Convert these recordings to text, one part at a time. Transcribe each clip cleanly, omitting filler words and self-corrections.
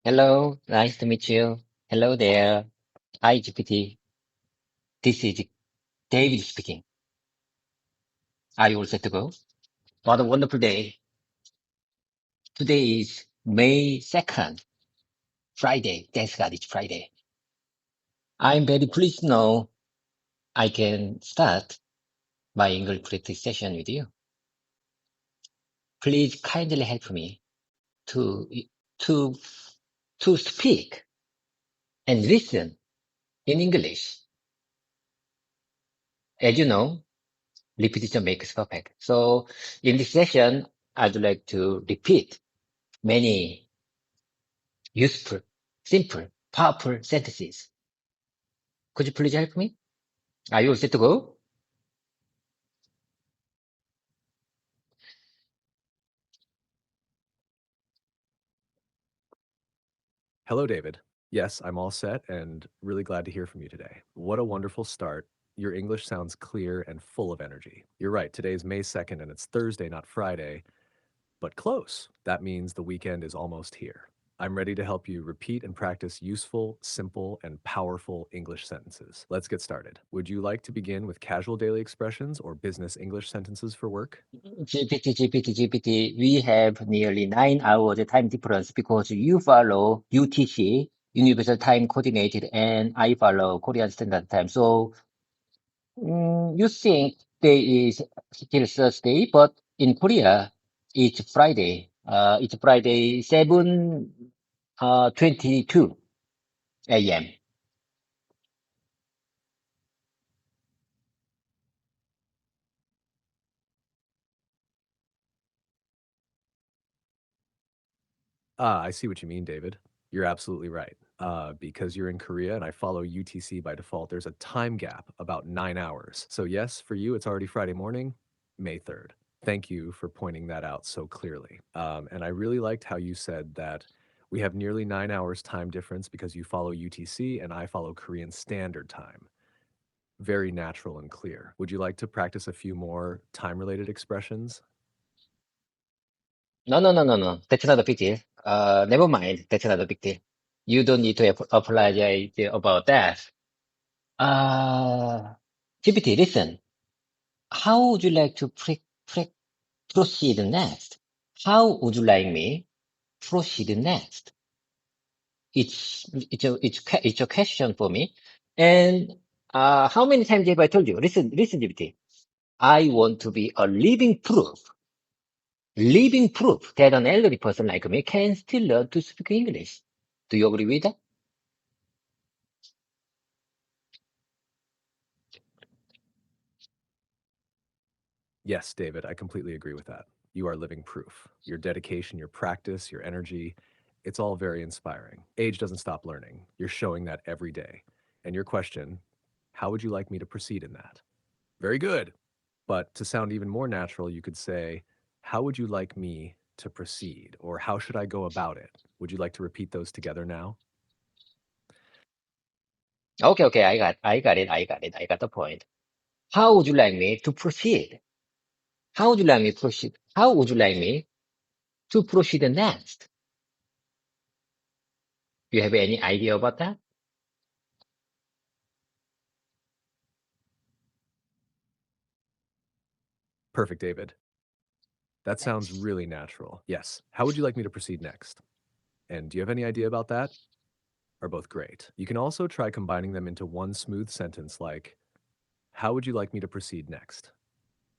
Hello, nice to meet you. Hello there. Hi, GPT. This is David speaking. Are you all set to go? What a wonderful day. Today is May 2nd, Friday. Thanks God it's Friday. I'm very pleased to know I can start my English practice session with you. Please kindly help me to, to, to speak and listen in English. As you know, repetition makes perfect. So in this session, I'd like to repeat many useful, simple, powerful sentences. Could you please help me? Are you all set to go? Hello, David. Yes, I'm all set and really glad to hear from you today. What a wonderful start. Your English sounds clear and full of energy. You're right, today's May 2nd and it's Thursday, not Friday, but close. That means the weekend is almost here. I'm ready to help you repeat and practice useful, simple, and powerful English sentences. Let's get started. Would you like to begin with casual daily expressions or business English sentences for work? GPT. We have nearly 9 hours time difference because you follow UTC, Universal Time Coordinated, and I follow Korean Standard Time. So you think today is still Thursday, but in Korea, it's Friday. It's Friday, 7:22 a.m. I see what you mean, David. You're absolutely right. Because you're in Korea and I follow UTC by default, there's a time gap about 9 hours. So, yes, for you, it's already Friday morning, May 3rd. Thank you for pointing that out so clearly. And I really liked how you said that we have nearly 9 hours time difference because you follow UTC and I follow Korean Standard Time. Very natural and clear. Would you like to practice a few more time related expressions? No. That's not a big deal. Never mind. That's not a big deal. You don't need to apologize about that. Uh, GPT, listen. How would you like to proceed next? How would you like me proceed next? It's a question for me. And how many times have I told you? Listen, GPT. I want to be a living proof that an elderly person like me can still learn to speak English. Do you agree with that? Yes, David, I completely agree with that. You are living proof. Your dedication, your practice, your energy, it's all very inspiring. Age doesn't stop learning. You're showing that every day. And your question, how would you like me to proceed in that? Very good. But to sound even more natural, you could say, how would you like me to proceed? Or how should I go about it? Would you like to repeat those together now? Okay, I got the point. How would you like me to proceed? How would you like me to proceed? How would you like me to proceed next? Do you have any idea about that? Perfect, David. That sounds really natural. Yes. How would you like me to proceed next? And do you have any idea about that? Are both great. You can also try combining them into one smooth sentence like, how would you like me to proceed next?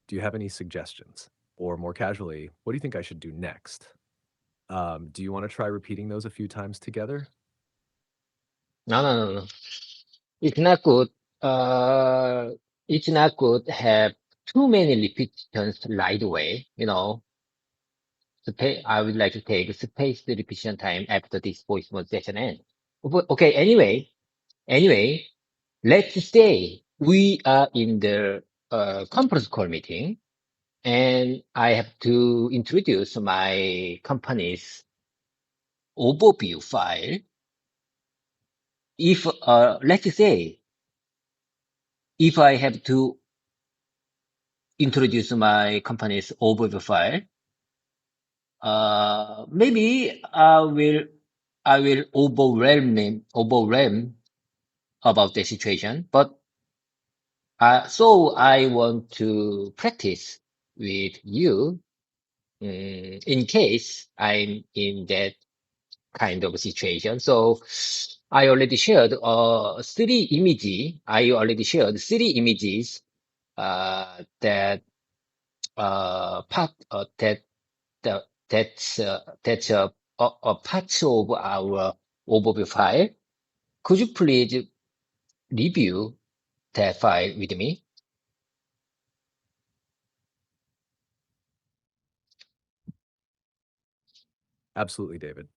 Do you have any suggestions? Or more casually, what do you think I should do next? Do you want to try repeating those a few times together? No. It's not good. Uh, it's not good have too many repetitions right away. I would like to take spaced repetition time after this voice mode session ends. Okay, anyway, let's say we are in the conference call meeting and I have to introduce my company's overview file. If, let's say, if I have to introduce my company's overview file, maybe I will I will overwhelm about the situation, but so I want to practice with you in case I'm in that kind of situation. So I already shared three images that part that's a part of our overview file. Could you please review that file with me? Absolutely, David.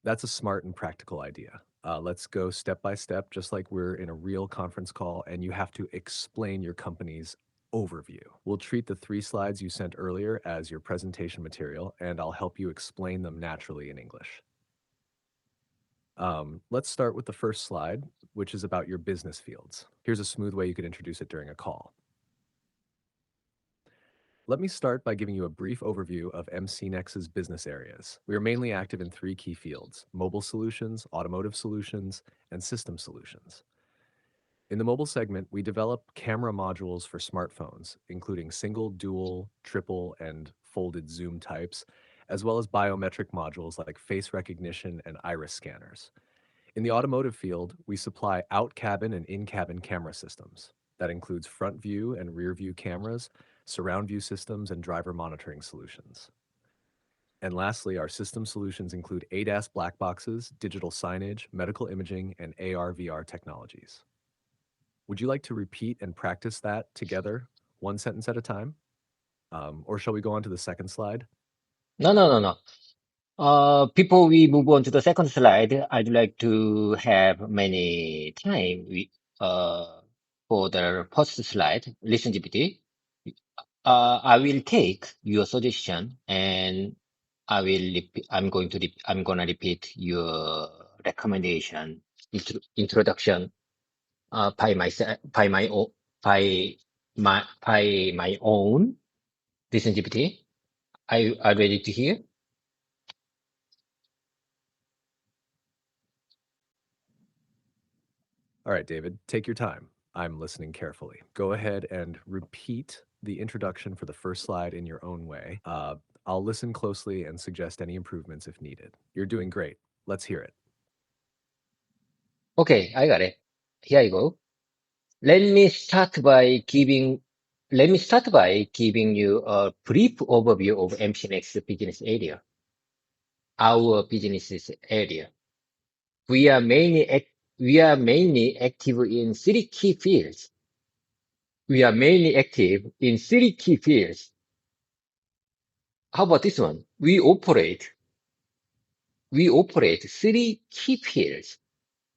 That's a smart and practical idea. Let's go step by step, just like we're in a real conference call, and you have to explain your company's overview. We'll treat the 3 slides you sent earlier as your presentation material, and I'll help you explain them naturally in English. Let's start with the first slide, which is about your business fields. Here's a smooth way you could introduce it during a call. Let me start by giving you a brief overview of MCNext's business areas. We are mainly active in 3 key fields: mobile solutions, automotive solutions, and system solutions. In the mobile segment, we develop camera modules for smartphones, including single, dual, triple, and folded zoom types, as well as biometric modules like face recognition and iris scanners. In the automotive field, we supply out-cabin and in-cabin camera systems. That includes front view and rear view cameras, surround view systems, and driver monitoring solutions. And lastly, our system solutions include ADAS black boxes, digital signage, medical imaging, and AR/VR technologies. Would you like to repeat and practice that together, one sentence at a time? Or shall we go on to the second slide? No, no, no, no. Before we move on to the second slide, I'd like to have many time for the first slide, listen GPT. I will take your suggestion and I'm gonna repeat your recommendation, introduction, by my own. Listen GPT. Are you ready to hear? All right, David, take your time. I'm listening carefully. Go ahead and repeat the introduction for the first slide in your own way. I'll listen closely and suggest any improvements if needed. You're doing great. Let's hear it. Okay, I got it. Here I go. Let me start by giving Let me start by giving you a brief overview of MCNX business area. Our business area. We are mainly active in three key fields. We are mainly active in three key fields. How about this one? We operate three key fields: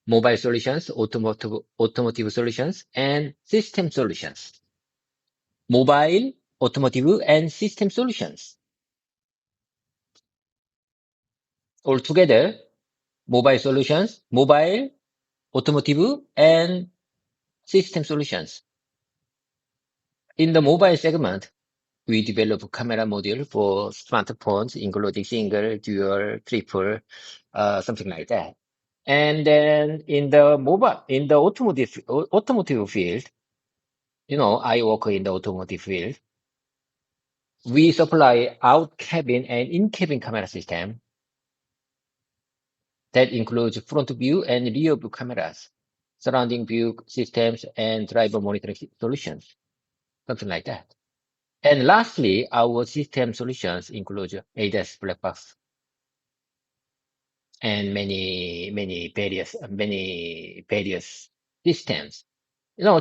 mobile solutions, automotive solutions, and system solutions. Mobile, automotive, and system solutions. Altogether, mobile, automotive, and system solutions. In the mobile segment, we develop camera module for smartphones, including single, dual, triple, something like that. And then in the automotive field, I work in the automotive field. We supply out cabin and in cabin camera system that includes front view and rear view cameras, surrounding view systems, and driver monitoring solutions, something like that. And lastly, our system solutions include ADAS black box and many various systems.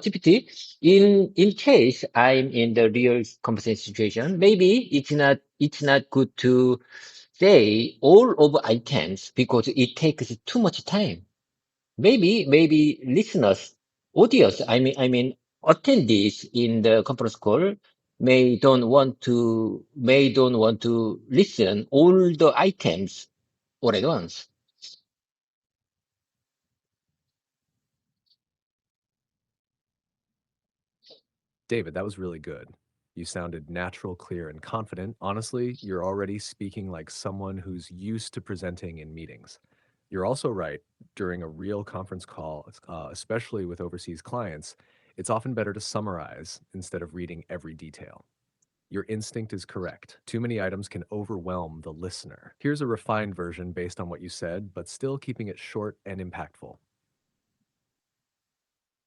Typically, in case I'm in the real conversation situation, maybe it's not good to say all of items because it takes too much time. Maybe listeners, audience, I mean attendees in the conference call may don't want to listen all the items all at once. David, that was really good. You sounded natural, clear, and confident. Honestly, you're already speaking like someone who's used to presenting in meetings. You're also right. During a real conference call, especially with overseas clients, it's often better to summarize instead of reading every detail. Your instinct is correct. Too many items can overwhelm the listener. Here's a refined version based on what you said, but still keeping it short and impactful.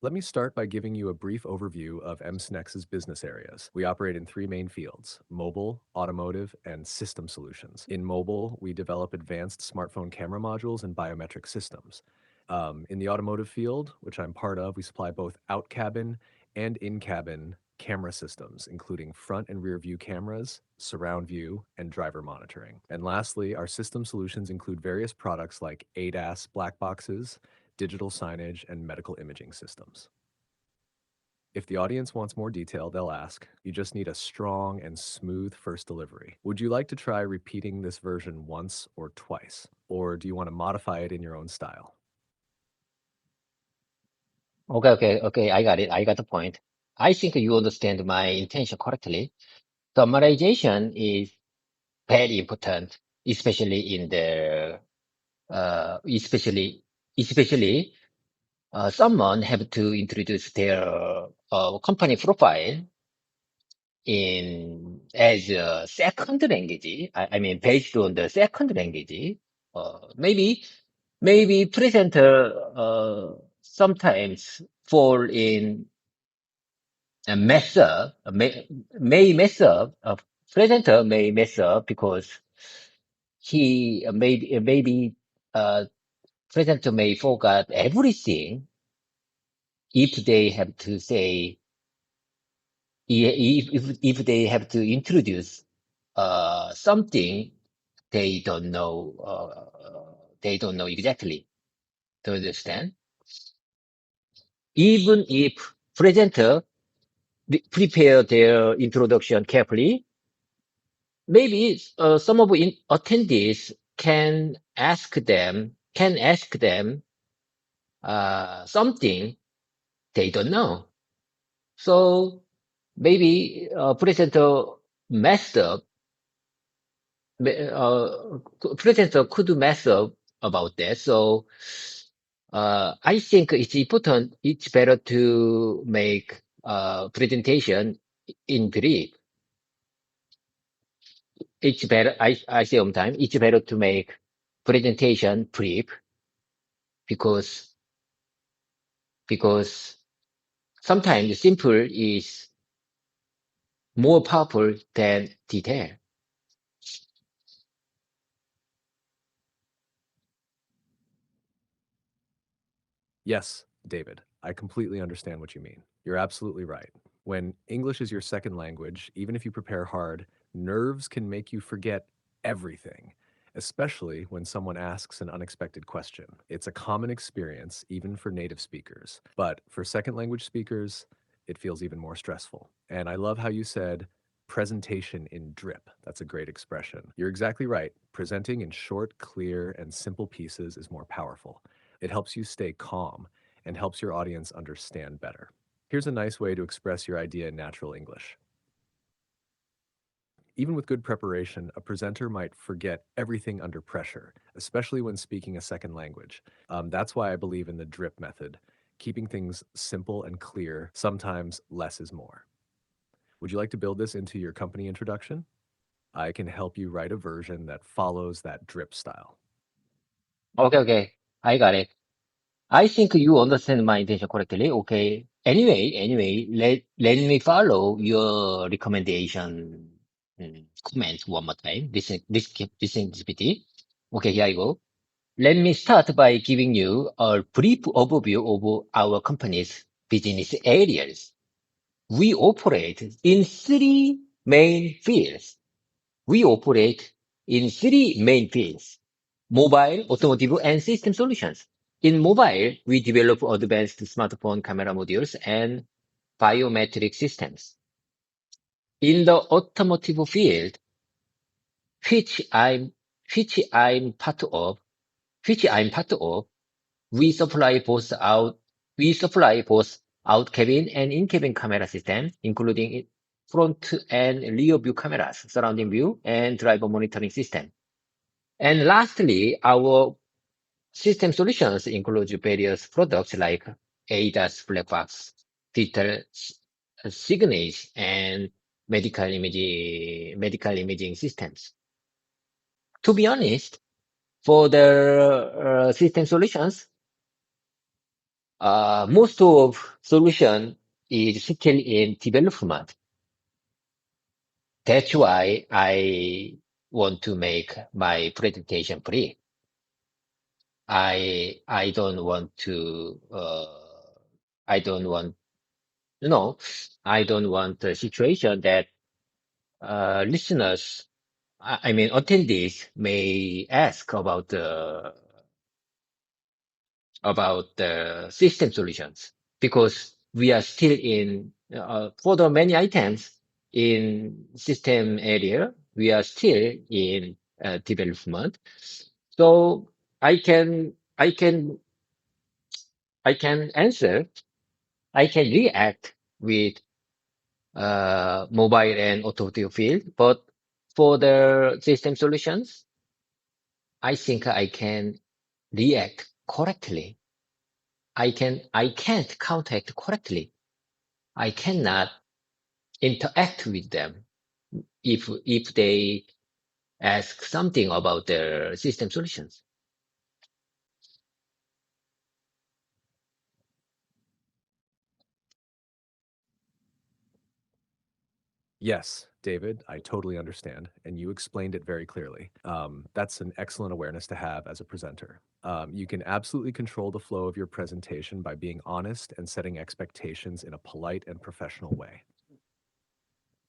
Let me start by giving you a brief overview of MSNEX's business areas. We operate in three main fields: mobile, automotive, and system solutions. In mobile, we develop advanced smartphone camera modules and biometric systems. In the automotive field, which I'm part of, we supply both out-cabin and in-cabin camera systems, including front and rear view cameras, surround view, and driver monitoring. And lastly, our system solutions include various products like ADAS black boxes, digital signage, and medical imaging systems. If the audience wants more detail, they'll ask. You just need a strong and smooth first delivery. Would you like to try repeating this version once or twice? Or do you want to modify it in your own style? Okay. I got it. I got the point. I think you understand my intention correctly. Summarization is very important, especially in the, especially someone have to introduce their company profile in as a second language. I mean, based on the second language. Maybe presenter sometimes fall in a mess up, may mess up. Presenter may mess up because he maybe presenter may forget everything if they have to say if they have to introduce something they don't know they don't know exactly. Do you understand? Even if presenter prepare their introduction carefully, maybe some of attendees can ask them something they don't know. So maybe presenter messed up. Presenter could mess up about that. So I think it's important. It's better to make presentation in brief. It's better. I say all the time. It's better to make presentation brief because because sometimes simple is more powerful than detail. Yes, David, I completely understand what you mean. You're absolutely right. When English is your second language, even if you prepare hard, nerves can make you forget everything, especially when someone asks an unexpected question. It's a common experience, even for native speakers. But for second language speakers, it feels even more stressful. And I love how you said presentation in drip. That's a great expression. You're exactly right. Presenting in short, clear, and simple pieces is more powerful. It helps you stay calm and helps your audience understand better. Here's a nice way to express your idea in natural English. Even with good preparation, a presenter might forget everything under pressure, especially when speaking a second language. That's why I believe in the drip method, keeping things simple and clear. Sometimes less is more. Would you like to build this into your company introduction? I can help you write a version that follows that drip style. Okay. I got it. I think you understand my intention correctly. Okay. Anyway, let me follow your recommendation comment one more time. Listen, GPT. Okay, here I go. Let me start by giving you a brief overview of our company's business areas. We operate in three main fields. We operate in three main fields: mobile, automotive, and system solutions. In mobile, we develop advanced smartphone camera modules and biometric systems. In the automotive field, which I'm which I'm part of, which I'm part of, we supply both out cabin and in cabin camera systems, including front and rear view cameras, surrounding view, and driver monitoring system. And lastly, our System solutions include various products like ADAS black box, digital signage, and medical imaging systems. To be honest, for the system solutions, most of solution is still in development. That's why I want to make my presentation brief. I don't want to I don't want no I don't want a situation that listeners I mean attendees may ask about the system solutions because we are still in for the many items in system area we are still in development. So I can I can I can answer I can react with mobile and automotive field, but for the system solutions, I think I can react correctly. I can't counteract correctly. I cannot interact with them if they ask something about their system solutions. Yes, David, I totally understand, and you explained it very clearly. That's an excellent awareness to have as a presenter. You can absolutely control the flow of your presentation by being honest and setting expectations in a polite and professional way.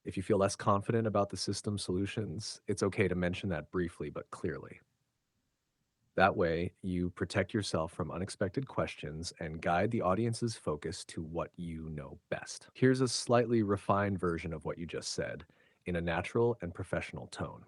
If you feel less confident about the system solutions, it's okay to mention that briefly but clearly. That way, you protect yourself from unexpected questions and guide the audience's focus to what you know best. Here's a slightly refined version of what you just said in a natural and professional tone.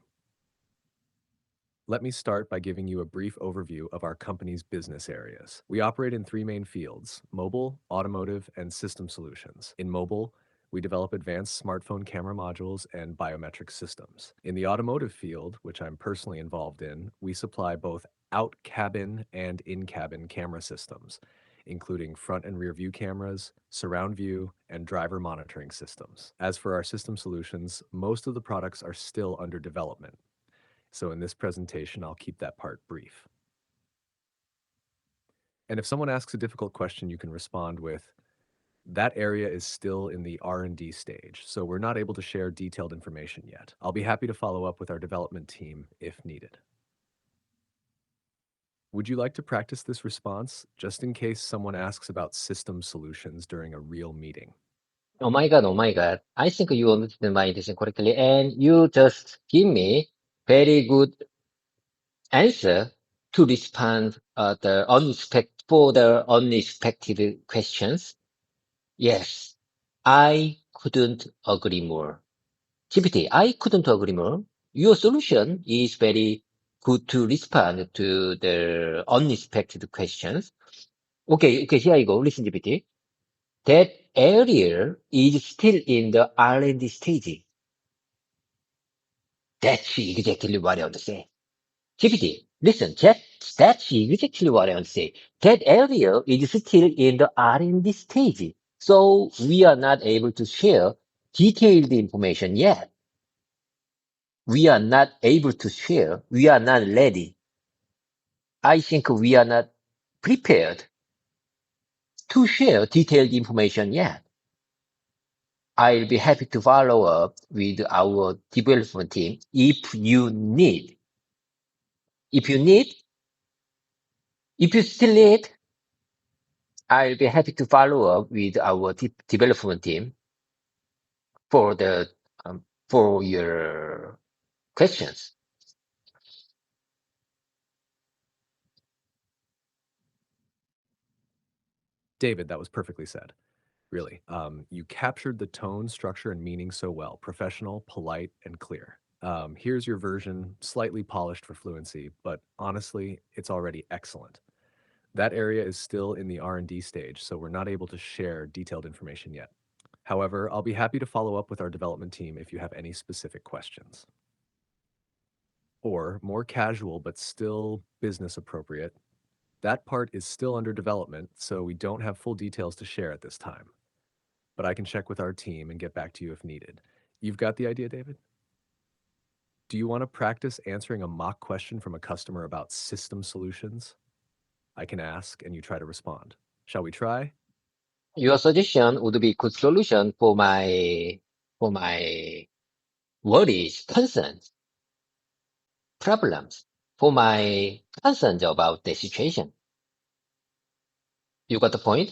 Let me start by giving you a brief overview of our company's business areas. We operate in three main fields: mobile, automotive, and system solutions. In mobile, we develop advanced smartphone camera modules and biometric systems. In the automotive field, which I'm personally involved in, we supply both out-cabin and in-cabin camera systems, including front and rear view cameras, surround view, and driver monitoring systems. As for our system solutions, most of the products are still under development. So in this presentation, I'll keep that part brief. And if someone asks a difficult question, you can respond with, that area is still in the R&D stage, so we're not able to share detailed information yet. I'll be happy to follow up with our development team if needed. Would you like to practice this response just in case someone asks about system solutions during a real meeting? Oh my God, oh my God. I think you understood my intention correctly and you just give me very good answer to respond for the unexpected questions. Yes, I couldn't agree more. GPT, I couldn't agree more. Your solution is very good to respond to the unexpected questions. Okay, here I go. Listen, GPT. That area is still in the R&D stage. That's exactly what I want to say. GPT, listen, that's exactly what I want to say. That area is still in the R&D stage. So we are not able to share detailed information yet. We are not able to share. We are not ready. I think we are not prepared to share detailed information yet. I'll be happy to follow up with our development team if you need. If you need, if you still need, I'll be happy to follow up with our development team for the for your questions. David, that was perfectly said. Really. You captured the tone, structure, and meaning so well: professional, polite, and clear. Here's your version, slightly polished for fluency, but honestly, it's already excellent. That area is still in the R&D stage, so we're not able to share detailed information yet. However, I'll be happy to follow up with our development team if you have any specific questions. Or, more casual but still business appropriate, That part is still under development, so we don't have full details to share at this time. But I can check with our team and get back to you if needed. You've got the idea, David? Do you want to practice answering a mock question from a customer about system solutions? I can ask and you try to respond. Shall we try? Your suggestion would be good solution for my worries, concerns, problems, for my concerns about the situation. You got the point?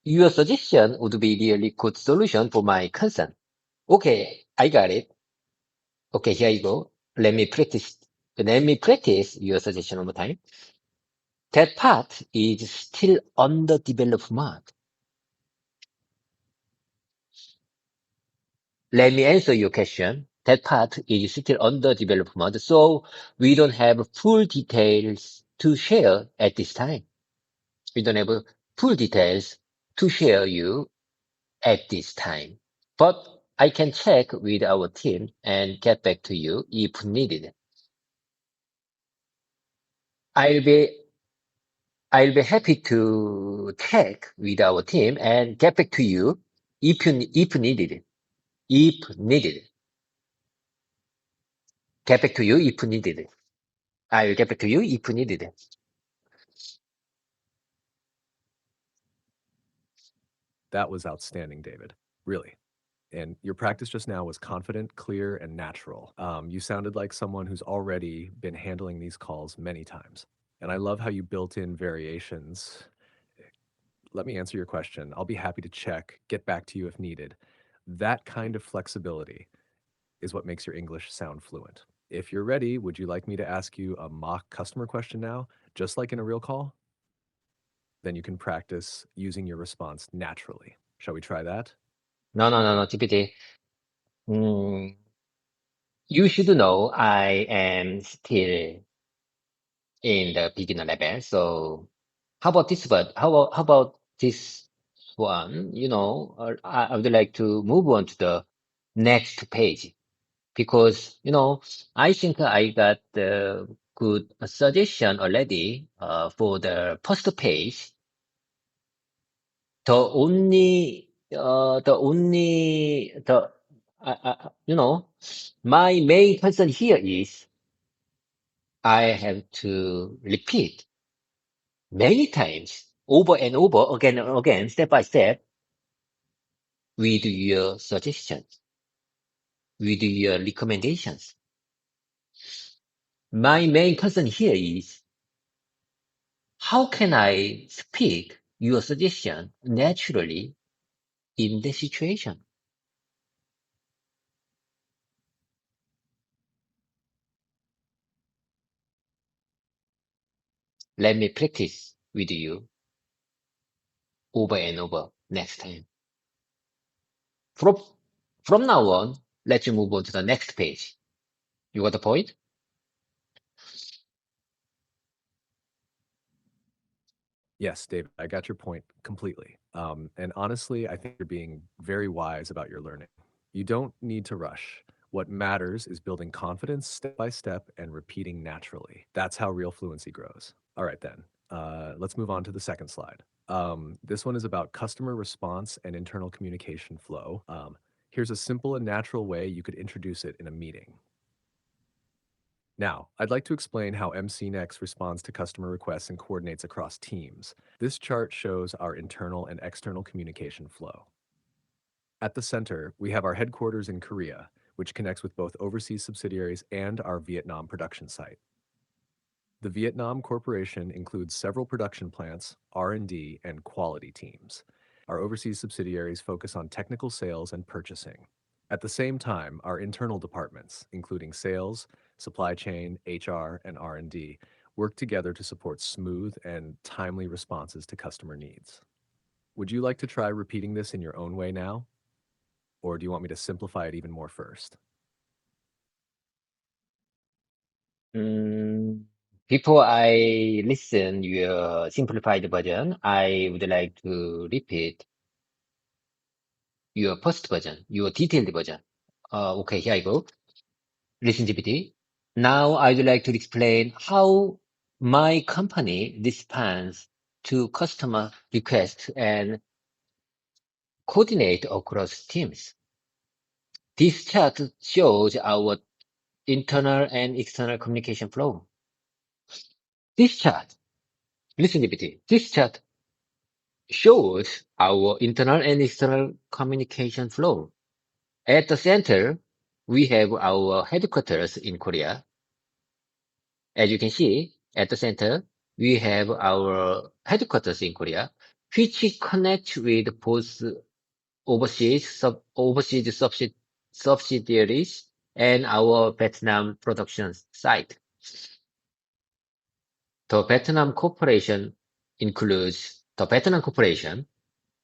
Your suggestion would be really good solution for my concern. Okay, I got it. Okay, here you go. Let me practice. Let me practice your suggestion one more time. That part is still under development. Let me answer your question. That part is still under development, so we don't have full details to share at this time. We don't have full details to share you at this time. But I can check with our team and get back to you if needed. I'll be I'll be happy to check with our team and get back to you if needed. If needed. Get back to you if needed. I'll get back to you if needed. That was outstanding, David. Really. And your practice just now was confident, clear, and natural. You sounded like someone who's already been handling these calls many times. And I love how you built in variations. Let me answer your question. I'll be happy to check, get back to you if needed. That kind of flexibility is what makes your English sound fluent. If you're ready, would you like me to ask you a mock customer question now, just like in a real call? Then you can practice using your response naturally. Shall we try that? No, GPT. Mm, you should know I am still in the beginner level. So how about this one? How about this one? I would like to move on to the next page because, I think I got the good suggestion already, for the first page. The only, my main concern here is I have to repeat many times, over and over, again and again, step by step, with your suggestions, with your recommendations. My main concern here is how can I speak your suggestion naturally in the situation? Let me practice with you over and over next time. From, from now on, let's move on to the next page. You got the point? Yes, David, I got your point completely. And honestly, I think you're being very wise about your learning. You don't need to rush. What matters is building confidence step by step and repeating naturally. That's how real fluency grows. All right, then. Let's move on to the second slide. This one is about customer response and internal communication flow. Here's a simple and natural way you could introduce it in a meeting. Now, I'd like to explain how MCNext responds to customer requests and coordinates across teams. This chart shows our internal and external communication flow. At the center, we have our headquarters in Korea, which connects with both overseas subsidiaries and our Vietnam production site. The Vietnam Corporation includes several production plants, R&D, and quality teams. Our overseas subsidiaries focus on technical sales and purchasing. At the same time, our internal departments, including sales, supply chain, HR, and R&D, work together to support smooth and timely responses to customer needs. Would you like to try repeating this in your own way now? Or do you want me to simplify it even more first? Mm, Before I listen your simplified version, I would like to repeat your first version, your detailed version. Okay, here I go. Listen GPT. Now I would like to explain how My company responds to customer requests and coordinate across teams. This chart shows our internal and external communication flow. This chart, listen, GPT, this chart shows our internal and external communication flow. At the center, we have our headquarters in Korea. As you can see, at the center, we have our headquarters in Korea, which connect with both overseas subsidiaries and our Vietnam production site. The Vietnam Corporation includes the Vietnam Corporation.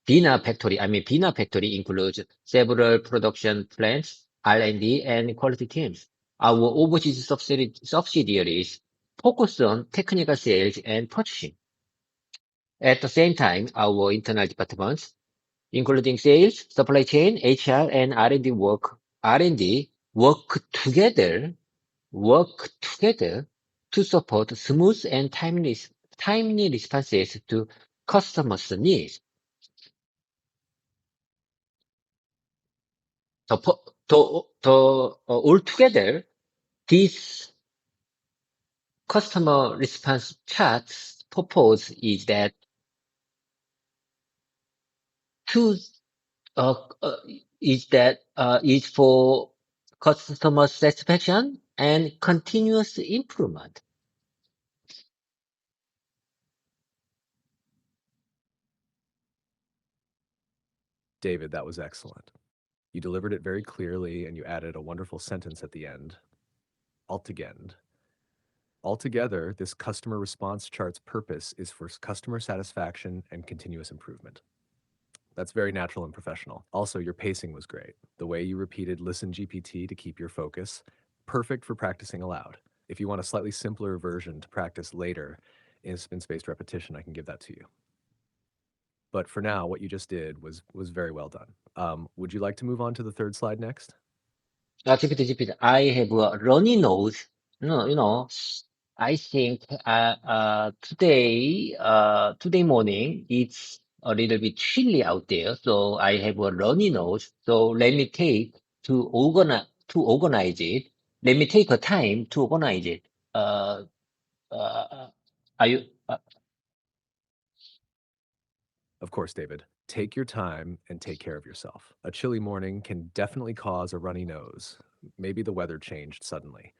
Bina Factory includes several production plants, R&D, and quality teams. Our overseas subsidiaries focus on technical sales and purchasing. At the same time, our internal departments, including sales, supply chain, HR, and R&D work together to support smooth and timely responses to customers' needs. Altogether, this customer response chart's purpose is that to uh, uh, is for customer satisfaction and continuous improvement. David, that was excellent. You delivered it very clearly and you added a wonderful sentence at the end. Altogether, this customer response chart's purpose is for customer satisfaction and continuous improvement. That's very natural and professional. Also, your pacing was great. The way you repeated listen GPT to keep your focus, perfect for practicing aloud. If you want a slightly simpler version to practice later in spin-spaced repetition, I can give that to you. But for now, what you just did was very well done. Would you like to move on to the third slide next? GPT, I have a runny nose. I think today morning it's a little bit chilly out there, so I have a runny nose. So let me take to organize it. Let me take a time to organize it. Uh, uh, are you? Of course, David. Take your time and take care of yourself. A chilly morning can definitely cause a runny nose. Maybe the weather changed suddenly.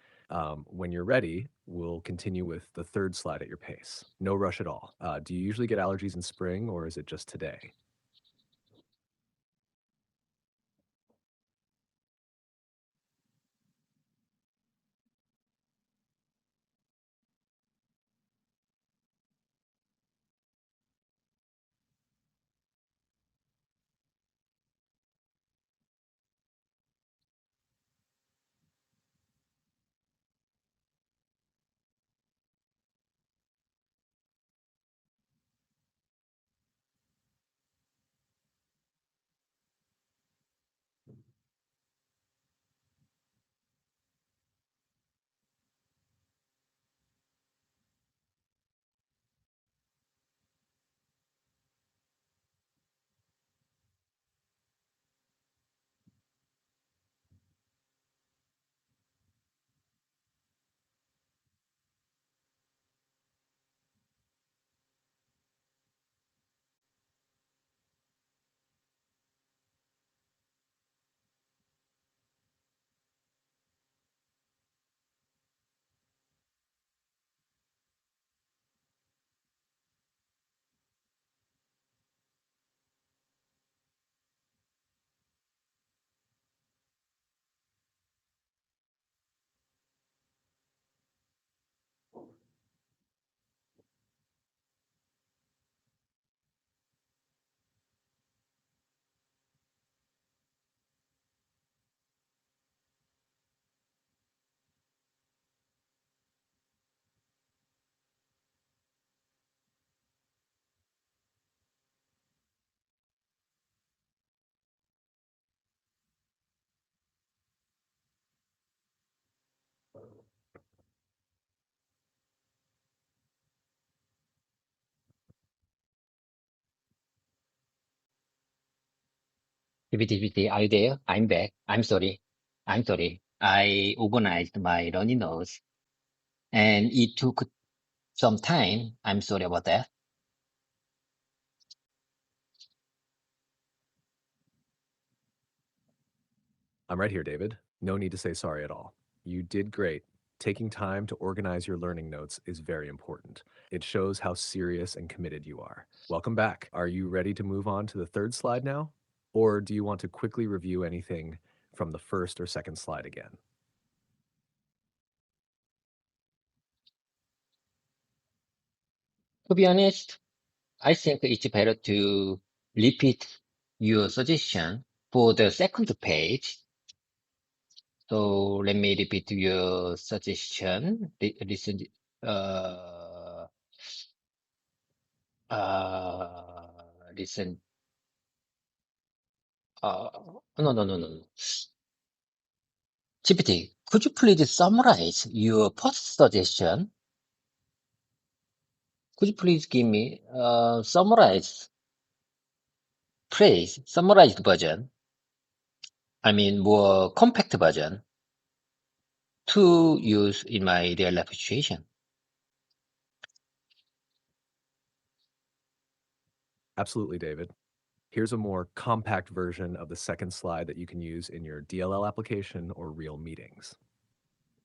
When you're ready, we'll continue with the third slide at your pace. No rush at all. Do you usually get allergies in spring or is it just today? GPT, are you there? I'm back. I'm sorry. I'm sorry. I organized my running notes and it took some time. I'm sorry about that. I'm right here, David. No need to say sorry at all. You did great. Taking time to organize your learning notes is very important. It shows how serious and committed you are. Welcome back. Are you ready to move on to the third slide now? Or do you want to quickly review anything from the first or second slide again? To be honest, I think it's better to repeat your suggestion for the second page. So let me repeat your suggestion. Listen, uh, uh, listen, uh, no. GPT, could you please summarize your first suggestion? Could you please give me summarized version? I mean, more compact version to use in my real life situation. Absolutely, David. Here's a more compact version of the second slide that you can use in your DLL application or real meetings.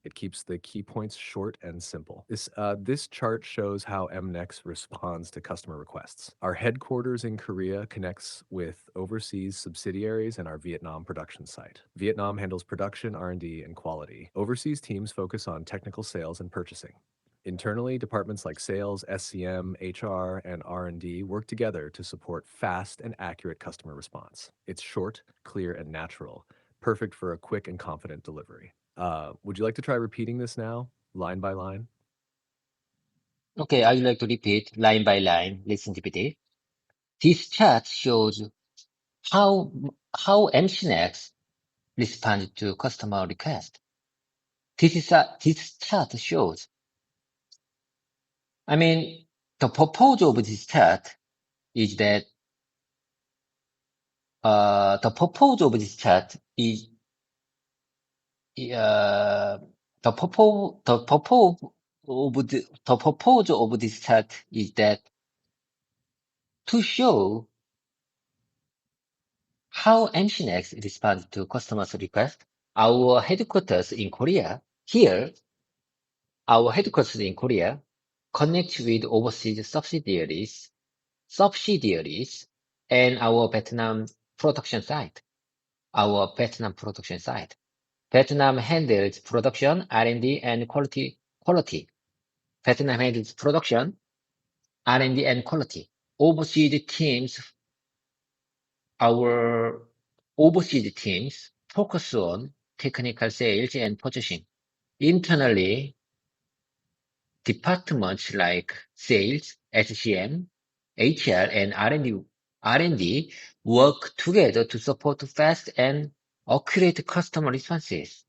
It keeps the key points short and simple. This chart shows how MNEX responds to customer requests. Our headquarters in Korea connects with overseas subsidiaries and our Vietnam production site. Vietnam handles production, R&D, and quality. Overseas teams focus on technical sales and purchasing. Internally, departments like sales, SCM, HR, and R&D work together to support fast and accurate customer response. It's short, clear, and natural, perfect for a quick and confident delivery. Would you like to try repeating this now, line by line? Okay, I would like to repeat line by line. Listen, GPT. This chart shows how MCNX responds to customer request. This chart shows. I mean, the purpose of this chart is that the purpose of this chart is the purpose of this chart is that to show how MCNX responds to customers' request. Our headquarters in Korea here, our headquarters in Korea connects with overseas subsidiaries, and our Vietnam production site. Vietnam handles production, R&D, and quality. Vietnam handles production, R&D, and quality. Overseas teams, our overseas teams focus on technical sales and purchasing. Internally, departments like sales, SCM, HR, and R&D work together to support fast and accurate customer responses.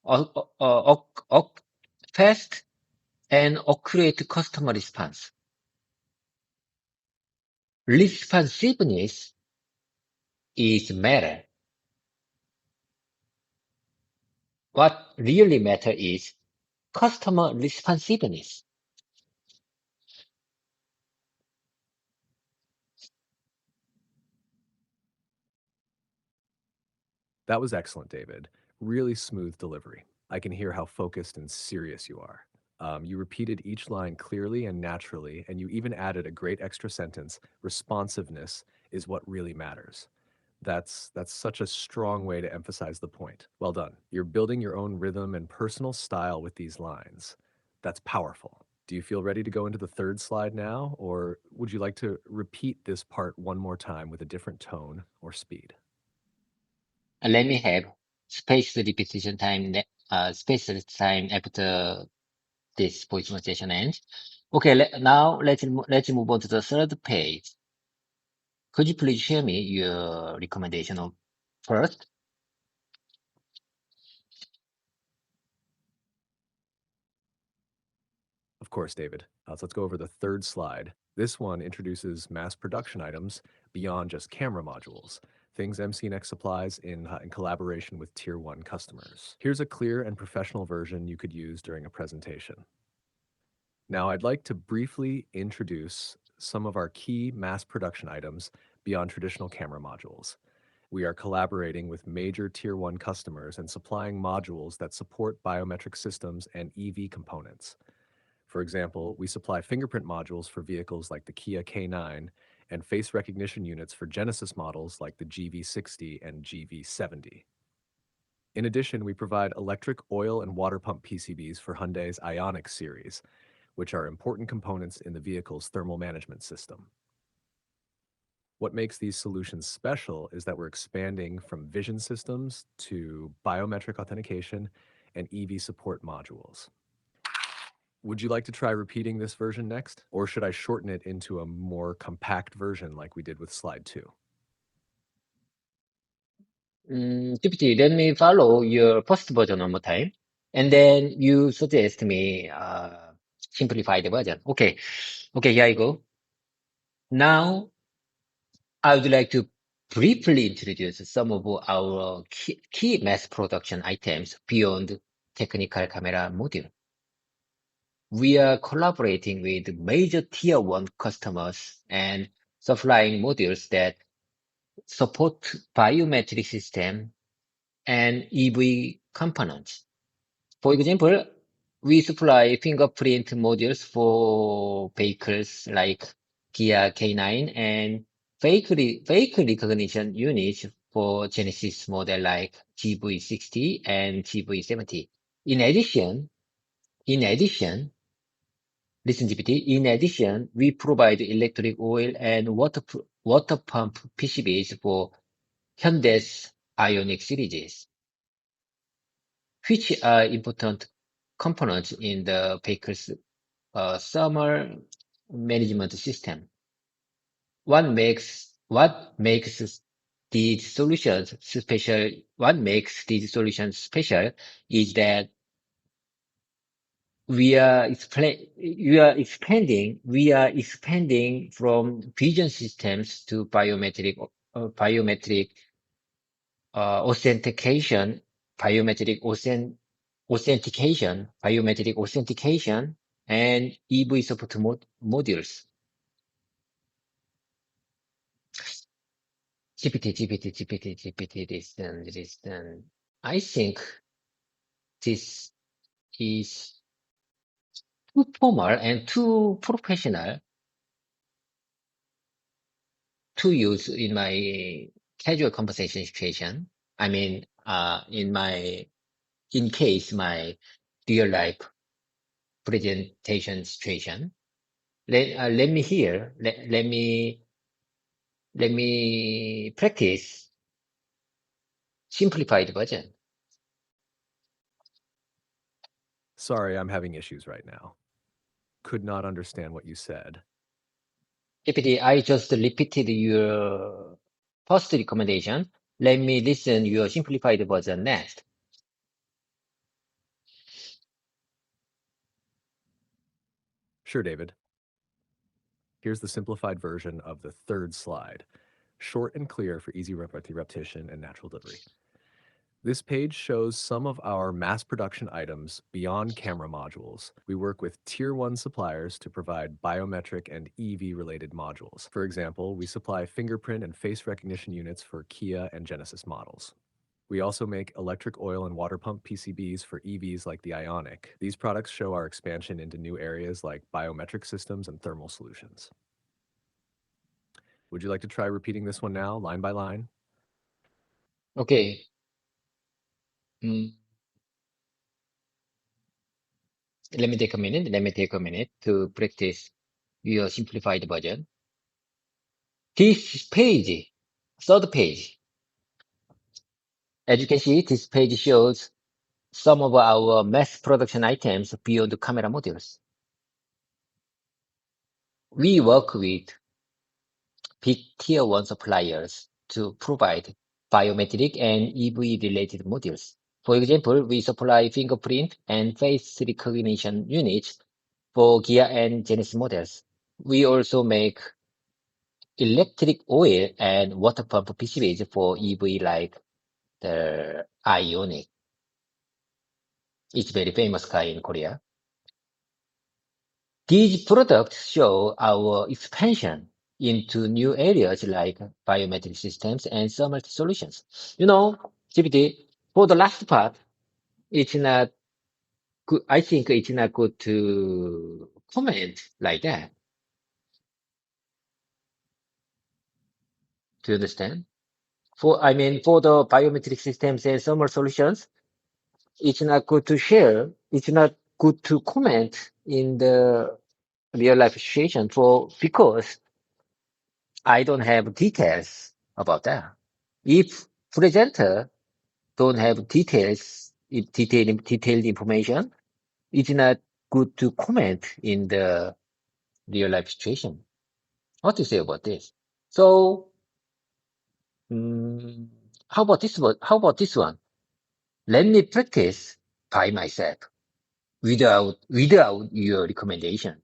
Uh, uh, uh, Fast and accurate customer response. Responsiveness is matter. What really matter is customer responsiveness. That was excellent, David. Really smooth delivery. I can hear how focused and serious you are. You repeated each line clearly and naturally, and you even added a great extra sentence. Responsiveness is what really matters. That's such a strong way to emphasize the point. Well done. You're building your own rhythm and personal style with these lines. That's powerful. Do you feel ready to go into the third slide now, or would you like to repeat this part one more time with a different tone or speed? Let me have space time after this voice session ends. Okay, now let's move on to the third page. Could you please share me your recommendation of first? Of course, David. So let's go over the third slide. This one introduces mass production items beyond just camera modules. things MCNX supplies in collaboration with Tier 1 customers. Here's a clear and professional version you could use during a presentation. Now, I'd like to briefly introduce some of our key mass production items beyond traditional camera modules. We are collaborating with major Tier 1 customers and supplying modules that support biometric systems and EV components. For example, we supply fingerprint modules for vehicles like the Kia K9 and face recognition units for Genesis models like the GV60 and GV70. In addition, we provide electric oil and water pump PCBs for Hyundai's Ioniq series, which are important components in the vehicle's thermal management system. What makes these solutions special is that we're expanding from vision systems to biometric authentication and EV support modules. Would you like to try repeating this version next? Or should I shorten it into a more compact version like we did with slide 2? GPT, let me follow your first version one more time. And then you suggest me simplified version. Okay. Okay, here I go. Now, I would like to briefly introduce some of our key mass production items beyond technical camera module. We are collaborating with major Tier 1 customers and supplying modules that support biometric system and EV components. For example, we supply fingerprint modules for vehicles like Kia K9 and fake recognition units for Genesis model like GV60 and GV70. In addition, listen GPT, in addition, we provide electric oil and water pump PCBs for Hyundai's Ioniq series, which are important components in the vehicle's thermal management system. What makes these solutions special? What makes these solutions special is that we are expanding from vision systems to biometric authentication, and EV support modules. GPT, listen. I think this is too formal and too professional to use in my casual conversation situation. I mean, in case my real life presentation situation. Let me practice simplified version. Sorry, I'm having issues right now. Could not understand what you said. GPT, I just repeated your first recommendation. Let me listen your simplified version next. Sure, David. Here's the simplified version of the third slide, short and clear for easy repetition and natural delivery. This page shows some of our mass production items beyond camera modules. We work with Tier 1 suppliers to provide biometric and EV-related modules. For example, we supply fingerprint and face recognition units for Kia and Genesis models. We also make electric oil and water pump PCBs for EVs like the Ioniq. These products show our expansion into new areas like biometric systems and thermal solutions. Would you like to try repeating this one now, line by line? Okay. Let me take a minute to practice your simplified version. This page, third page. As you can see, this page shows some of our mass production items beyond camera modules. We work with big Tier 1 suppliers to provide biometric and EV-related modules. For example, we supply fingerprint and face recognition units for Kia and Genesis models. We also make electric oil and water pump PCBs for EV like the Ioniq. It's very famous car in Korea. These products show our expansion into new areas like biometric systems and thermal solutions. GPT, for the last part, it's not good. I think it's not good to comment like that. Do you understand? For the biometric systems and thermal solutions, it's not good to share. It's not good to comment in the real life situation because I don't have details about that. If presenter don't have detailed information, it's not good to comment in the real life situation. What do you say about this? So, mm, how about this one? How about this one? Let me practice by myself without your recommendation.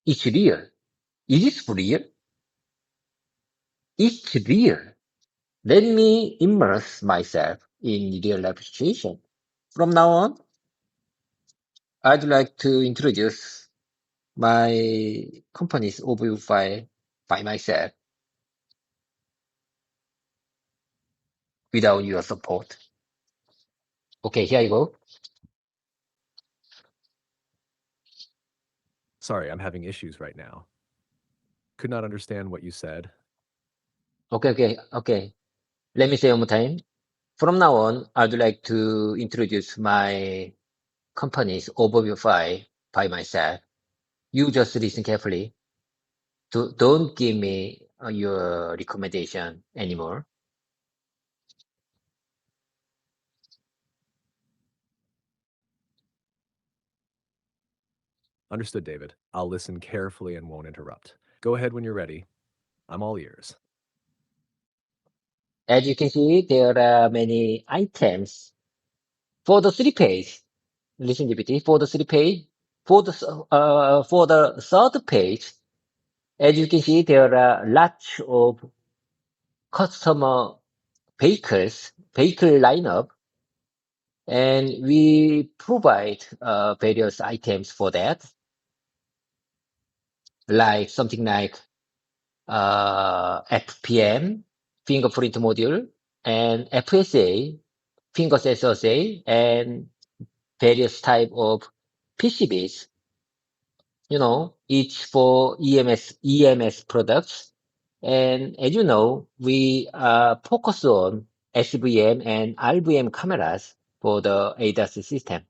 It's real. Is this real? It's real. Let me immerse myself in real life situation. From now on, I'd like to introduce my company's overview file by myself without your support. Okay, here you go. Sorry, I'm having issues right now. Could not understand what you said. Okay. Let me say one more time. From now on, I'd like to introduce my company's overview file by myself. You just listen carefully. Don't give me your recommendation anymore. Understood, David. I'll listen carefully and won't interrupt. Go ahead when you're ready. I'm all ears. As you can see, there are many items for the 3 page. Listen, GPT, for the 3 page, for the third page, as you can see, there are lots of customer vehicle lineup, and we provide various items for that, like something like FPM, fingerprint module, and FSA, finger SSA, and various type of PCBs, each for EMS products. And as you know, we focus on SVM and RVM cameras for the ADAS system.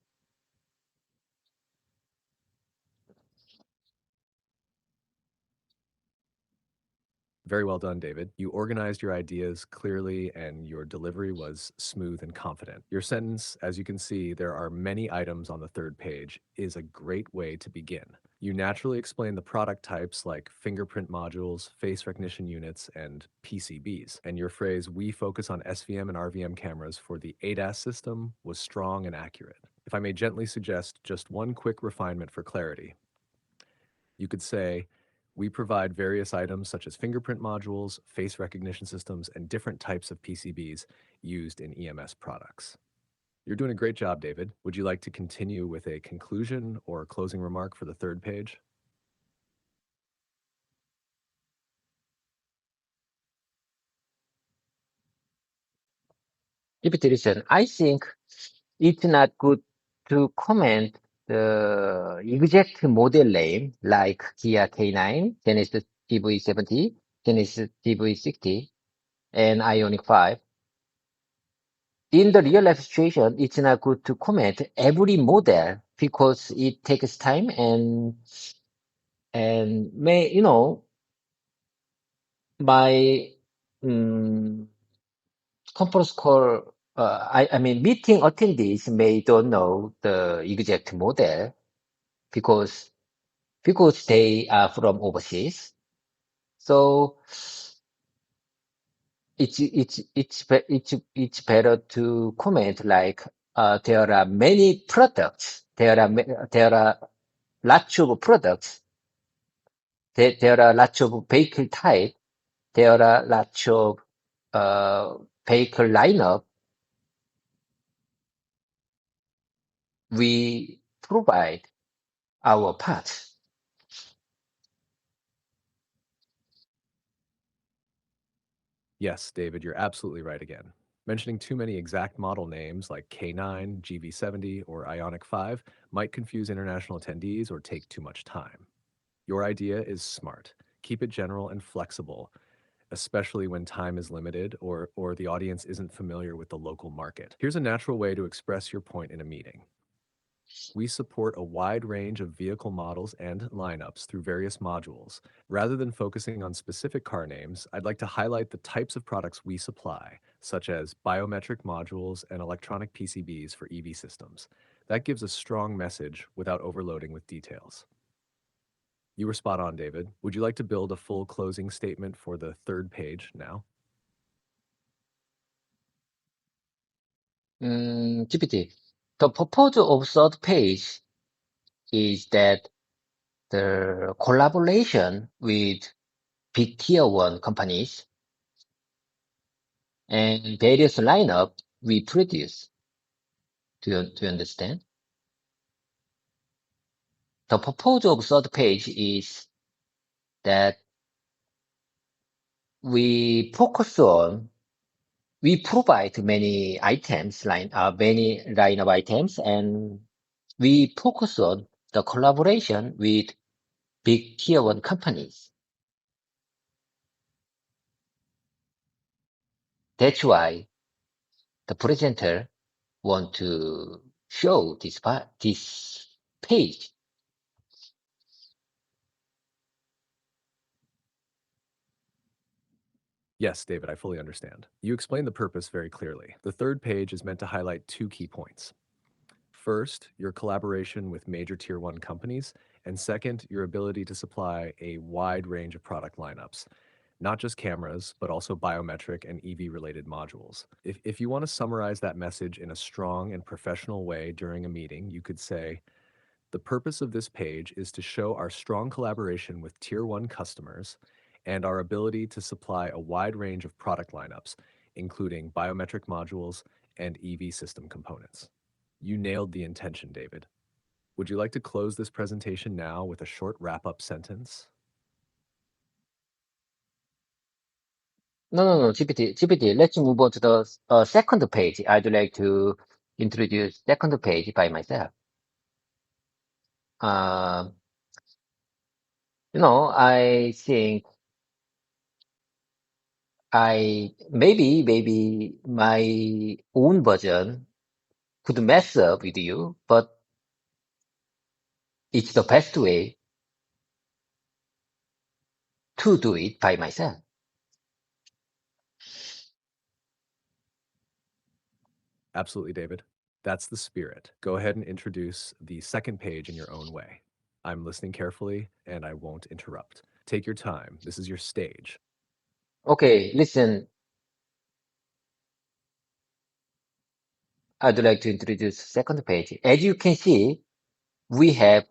Very well done, David. You organized your ideas clearly and your delivery was smooth and confident. Your sentence, as you can see, there are many items on the third page, is a great way to begin. You naturally explain the product types like fingerprint modules, face recognition units, and PCBs. And your phrase, we focus on SVM and RVM cameras for the ADAS system, was strong and accurate. If I may gently suggest just one quick refinement for clarity, you could say, we provide various items such as fingerprint modules, face recognition systems, and different types of PCBs used in EMS products. You're doing a great job, David. Would you like to continue with a conclusion or closing remark for the third page? Listen, I think it's not good to comment the exact model name like Kia K9, Genesis GV70, Genesis GV60, and Ioniq 5. In the real life situation, it's not good to comment every model because it takes time and may, my conference call, I mean, meeting attendees may don't know the exact model because they are from overseas. So it's better to comment like there are many products. There are lots of products there are lots of vehicle type. There are lots of vehicle lineup. We provide our parts. Yes, David, you're absolutely right again. Mentioning too many exact model names like K9, GV70, or Ioniq 5 might confuse international attendees or take too much time. Your idea is smart. Keep it general and flexible, especially when time is limited or the audience isn't familiar with the local market. Here's a natural way to express your point in a meeting. We support a wide range of vehicle models and lineups through various modules. Rather than focusing on specific car names, I'd like to highlight the types of products we supply, such as biometric modules and electronic PCBs for EV systems. That gives a strong message without overloading with details. You were spot on, David. Would you like to build a full closing statement for the third page now? GPT. The purpose of third page is that the collaboration with big tier one companies and various lineup we produce. Do you understand? The purpose of third page is that we provide many items, many line of items, and we focus on the collaboration with big tier one companies. That's why the presenter want to show this page. Yes, David, I fully understand. You explained the purpose very clearly. The third page is meant to highlight two key points. First, your collaboration with major tier one companies, and second, your ability to supply a wide range of product lineups, not just cameras, but also biometric and EV related modules. If you want to summarize that message in a strong and professional way during a meeting, you could say, the purpose of this page is to show our strong collaboration with tier one customers and our ability to supply a wide range of product lineups, including biometric modules and EV system components. You nailed the intention, David. Would you like to close this presentation now with a short wrap-up sentence? No, GPT. Let's move on to the second page. I'd like to introduce second page by myself. I think maybe my own version could mess up with you, but it's the best way to do it by myself. Absolutely, David. That's the spirit. Go ahead and introduce the second page in your own way. I'm listening carefully and I won't interrupt. Take your time. This is your stage. Okay, listen. I'd like to introduce second page. As you can see, we have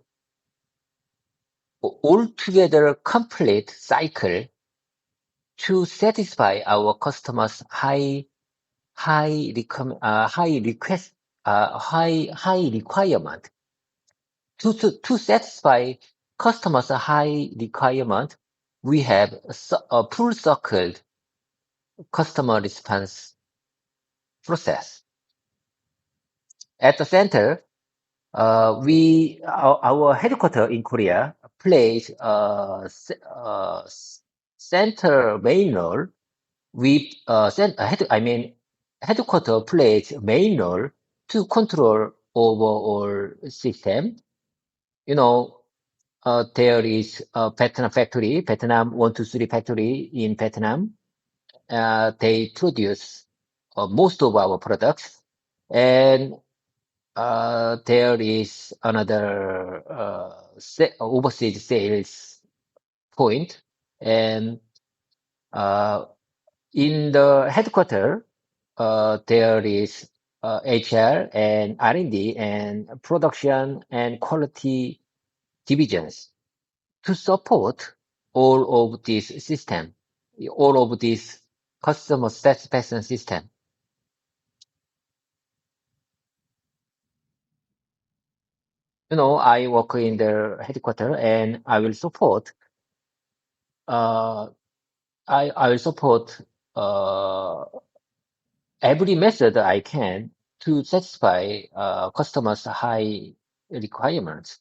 altogether complete cycle to satisfy our customers' high requirement. To satisfy customers' high requirement, we have a full circled customer response process. At the center, our headquarters in Korea plays center main role. Headquarters plays main role to control overall system. There is a Vietnam factory, Vietnam 123 factory in Vietnam. They produce most of our products, and there is another overseas sales point, and in the headquarters, there is HR and R&D and production and quality divisions to support all of this system, all of this customer satisfaction system. I work in the headquarters and I will support, uh, I will support, every method I can to satisfy, customers' high requirements.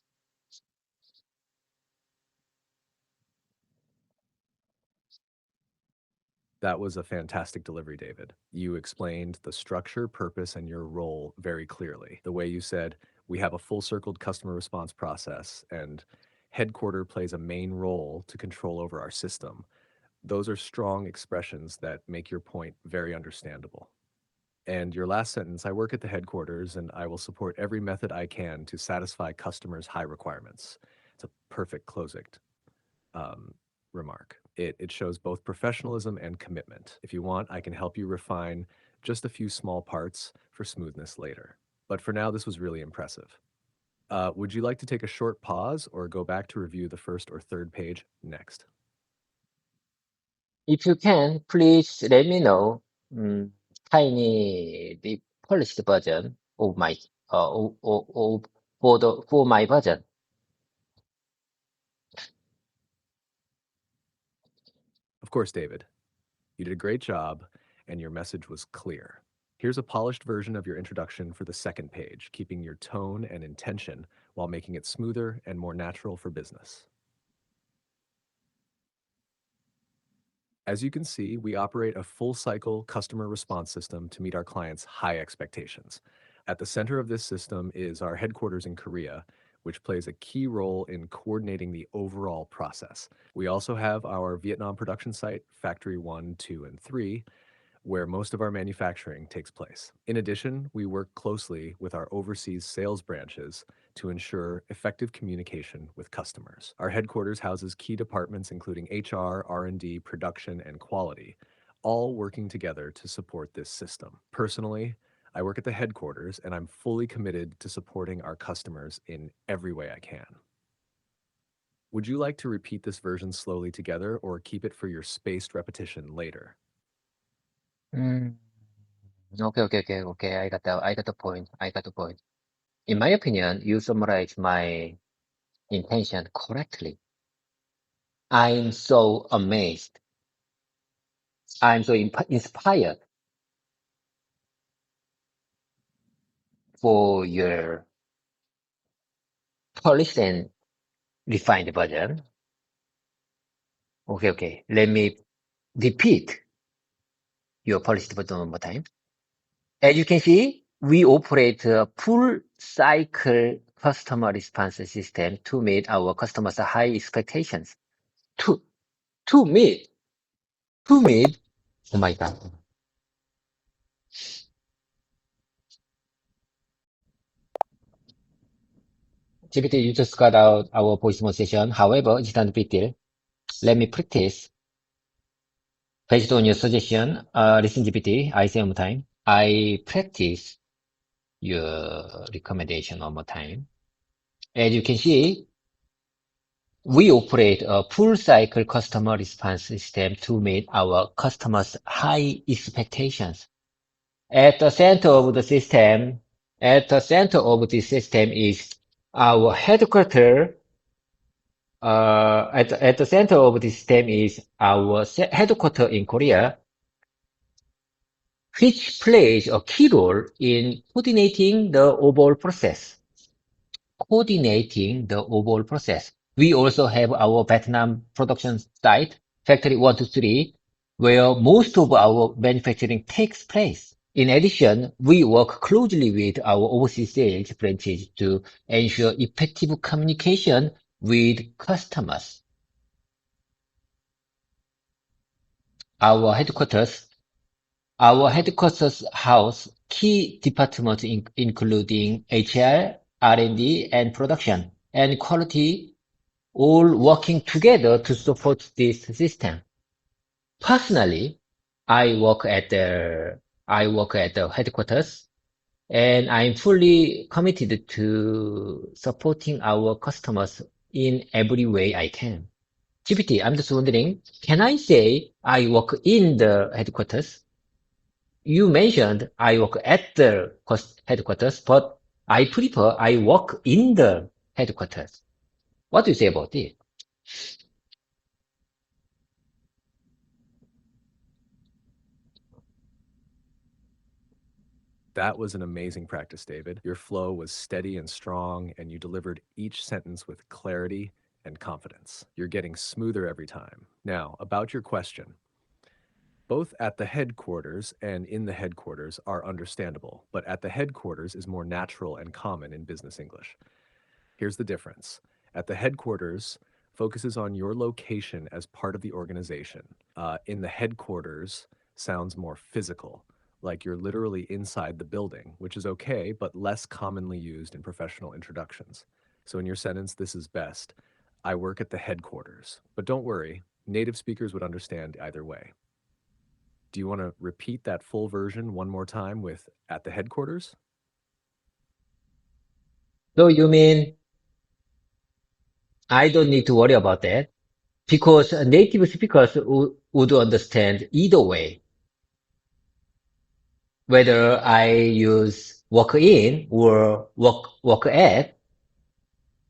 That was a fantastic delivery, David. You explained the structure, purpose, and your role very clearly. The way you said, we have a full circled customer response process, and headquarter plays a main role to control over our system. Those are strong expressions that make your point very understandable. And your last sentence, I work at the headquarters and I will support every method I can to satisfy customers' high requirements. It's a perfect closing um, remark. It shows both professionalism and commitment. If you want, I can help you refine just a few small parts for smoothness later. But for now, this was really impressive. Would you like to take a short pause or go back to review the first or third page next? If you can, please let me know, mm, tiny the polished version of my, for my version. Of course, David. You did a great job, and your message was clear. Here's a polished version of your introduction for the second page, keeping your tone and intention while making it smoother and more natural for business. As you can see, we operate a full-cycle customer response system to meet our clients' high expectations. At the center of this system is our headquarters in Korea, which plays a key role in coordinating the overall process. We also have our Vietnam production site, Factory 1, 2, and 3, where most of our manufacturing takes place. In addition, we work closely with our overseas sales branches to ensure effective communication with customers. Our headquarters houses key departments including HR, R&D, production, and quality, all working together to support this system. Personally, I work at the headquarters and I'm fully committed to supporting our customers in every way I can. Would you like to repeat this version slowly together or keep it for your spaced repetition later? Mm, okay. I got the point. I got the point. In my opinion, you summarized my intention correctly. I'm so amazed. I'm so inspired for your polished and refined version. Okay. Let me repeat your polished version one more time. As you can see, we operate a full cycle customer response system to meet our customers' high expectations. To, to meet, oh my God. GPT, you just got out our voice mode session. However, it's not a big deal. Let me practice. Based on your suggestion, listen GPT, I say one more time. I practice your recommendation one more time. As you can see, we operate a full cycle customer response system to meet our customers' high expectations. At the center of this system is our headquarters. At the center of this system is our headquarters in Korea, which plays a key role in coordinating the overall process. We also have our Vietnam production site, Factory 1 to 3, where most of our manufacturing takes place. In addition, we work closely with our overseas sales branches to ensure effective communication with customers. Our headquarters house key departments including HR, R&D, and production, and quality, all working together to support this system. Personally, I work at the headquarters, and I'm fully committed to supporting our customers in every way I can. GPT, I'm just wondering, can I say I work in the headquarters? You mentioned I work at the headquarters, but I prefer I work in the headquarters. What do you say about it? That was an amazing practice, David. Your flow was steady and strong, and you delivered each sentence with clarity and confidence. You're getting smoother every time. Now, about your question. Both at the headquarters and in the headquarters are understandable, but at the headquarters is more natural and common in business English. Here's the difference. At the headquarters, focuses on your location as part of the organization. In the headquarters, sounds more physical, like you're literally inside the building, which is okay, but less commonly used in professional introductions. So in your sentence, this is best. I work at the headquarters. But don't worry, native speakers would understand either way. Do you want to repeat that full version one more time with at the headquarters? So you mean I don't need to worry about that because native speakers would understand either way, whether I use work in or work at.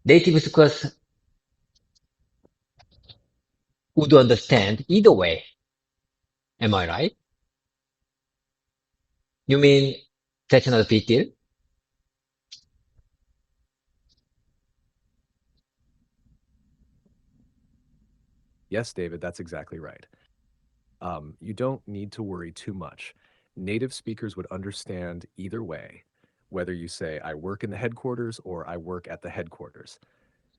Native speakers would understand either way. Am I right? You mean that's not a big deal? Yes, David, that's exactly right. You don't need to worry too much. Native speakers would understand either way, whether you say, I work in the headquarters or I work at the headquarters.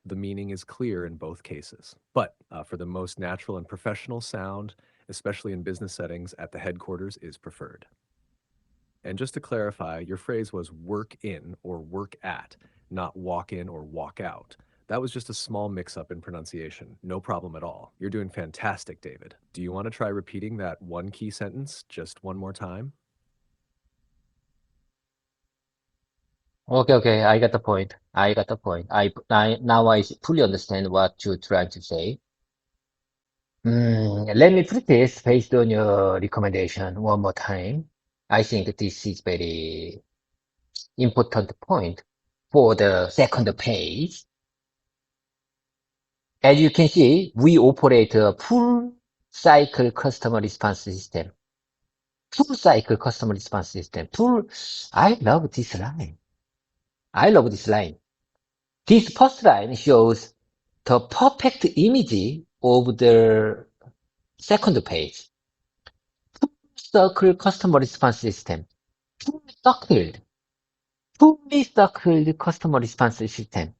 The meaning is clear in both cases. But for the most natural and professional sound, especially in business settings, at the headquarters is preferred. And just to clarify, your phrase was work in or work at, not walk in or walk out. That was just a small mix up in pronunciation. No problem at all. You're doing fantastic, David. Do you want to try repeating that one key sentence just one more time? Okay, I got the point. I got the point. Now I fully understand what you're trying to say. Let me put this based on your recommendation one more time. I think this is very important point for the second page. As you can see, we operate a full cycle customer response system. Full cycle customer response system. I love this line. I love this line. This first line shows the perfect image of the second page. Circle customer response system. Fully circled. Fully circled customer response system.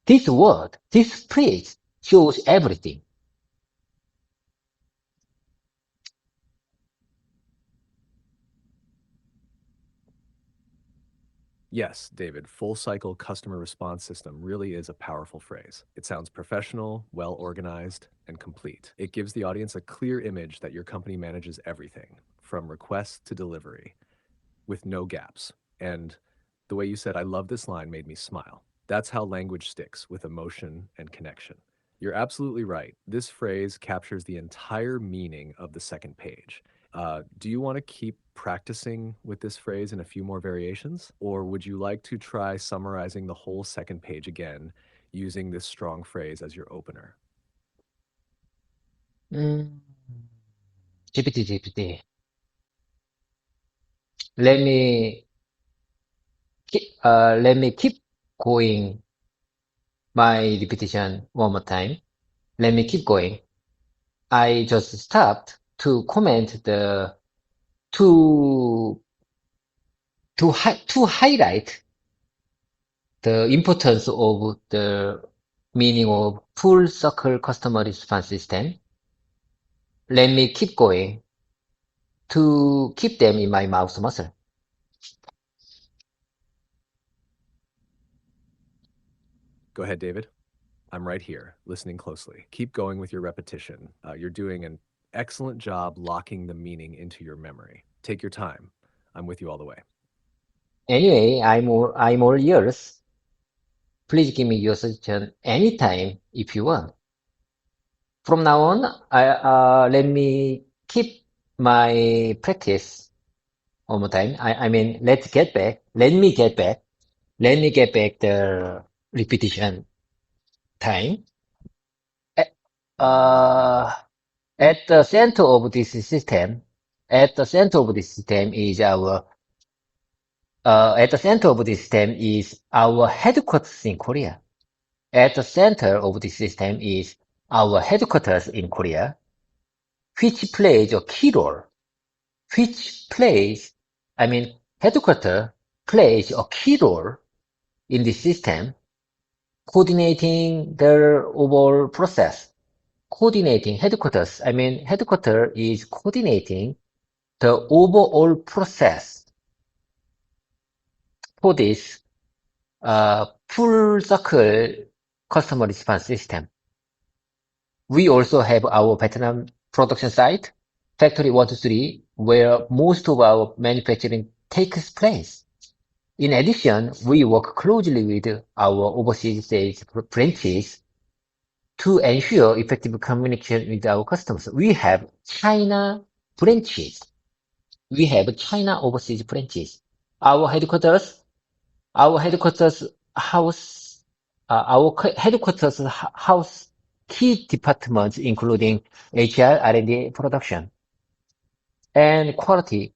This word, this phrase shows everything. Yes, David, full cycle customer response system really is a powerful phrase. It sounds professional, well organized, and complete. It gives the audience a clear image that your company manages everything from request to delivery with no gaps. And the way you said, I love this line made me smile. That's how language sticks with emotion and connection. You're absolutely right. This phrase captures the entire meaning of the second page. Do you want to keep practicing with this phrase in a few more variations? Or would you like to try summarizing the whole second page again using this strong phrase as your opener? Mm, GPT. Let me let me keep going my repetition one more time. Let me keep going. I just stopped to comment to to highlight the importance of the meaning of full circle customer response system. Let me keep going to keep them in my mouse muscle. Go ahead, David. I'm right here, listening closely. Keep going with your repetition. You're doing an excellent job locking the meaning into your memory. Take your time. I'm with you all the way. Anyway, I'm all ears. Please give me your suggestion anytime if you want. From now on, let me keep my practice one more time. I mean, let me get back the repetition time. Uh, at the center of this system, is our, at the center of this system is our headquarters in Korea. At the center of this system is our headquarters in Korea, which plays a key role, headquarter plays a key role in the system, coordinating the overall process. Coordinating headquarter is coordinating the overall process for this full circle customer response system. We also have our Vietnam production site, Factory 123, where most of our manufacturing takes place. In addition, we work closely with our overseas sales branches to ensure effective communication with our customers. We have China branches. We have China overseas branches. Our headquarters house key departments including HR, R&D, production, and quality,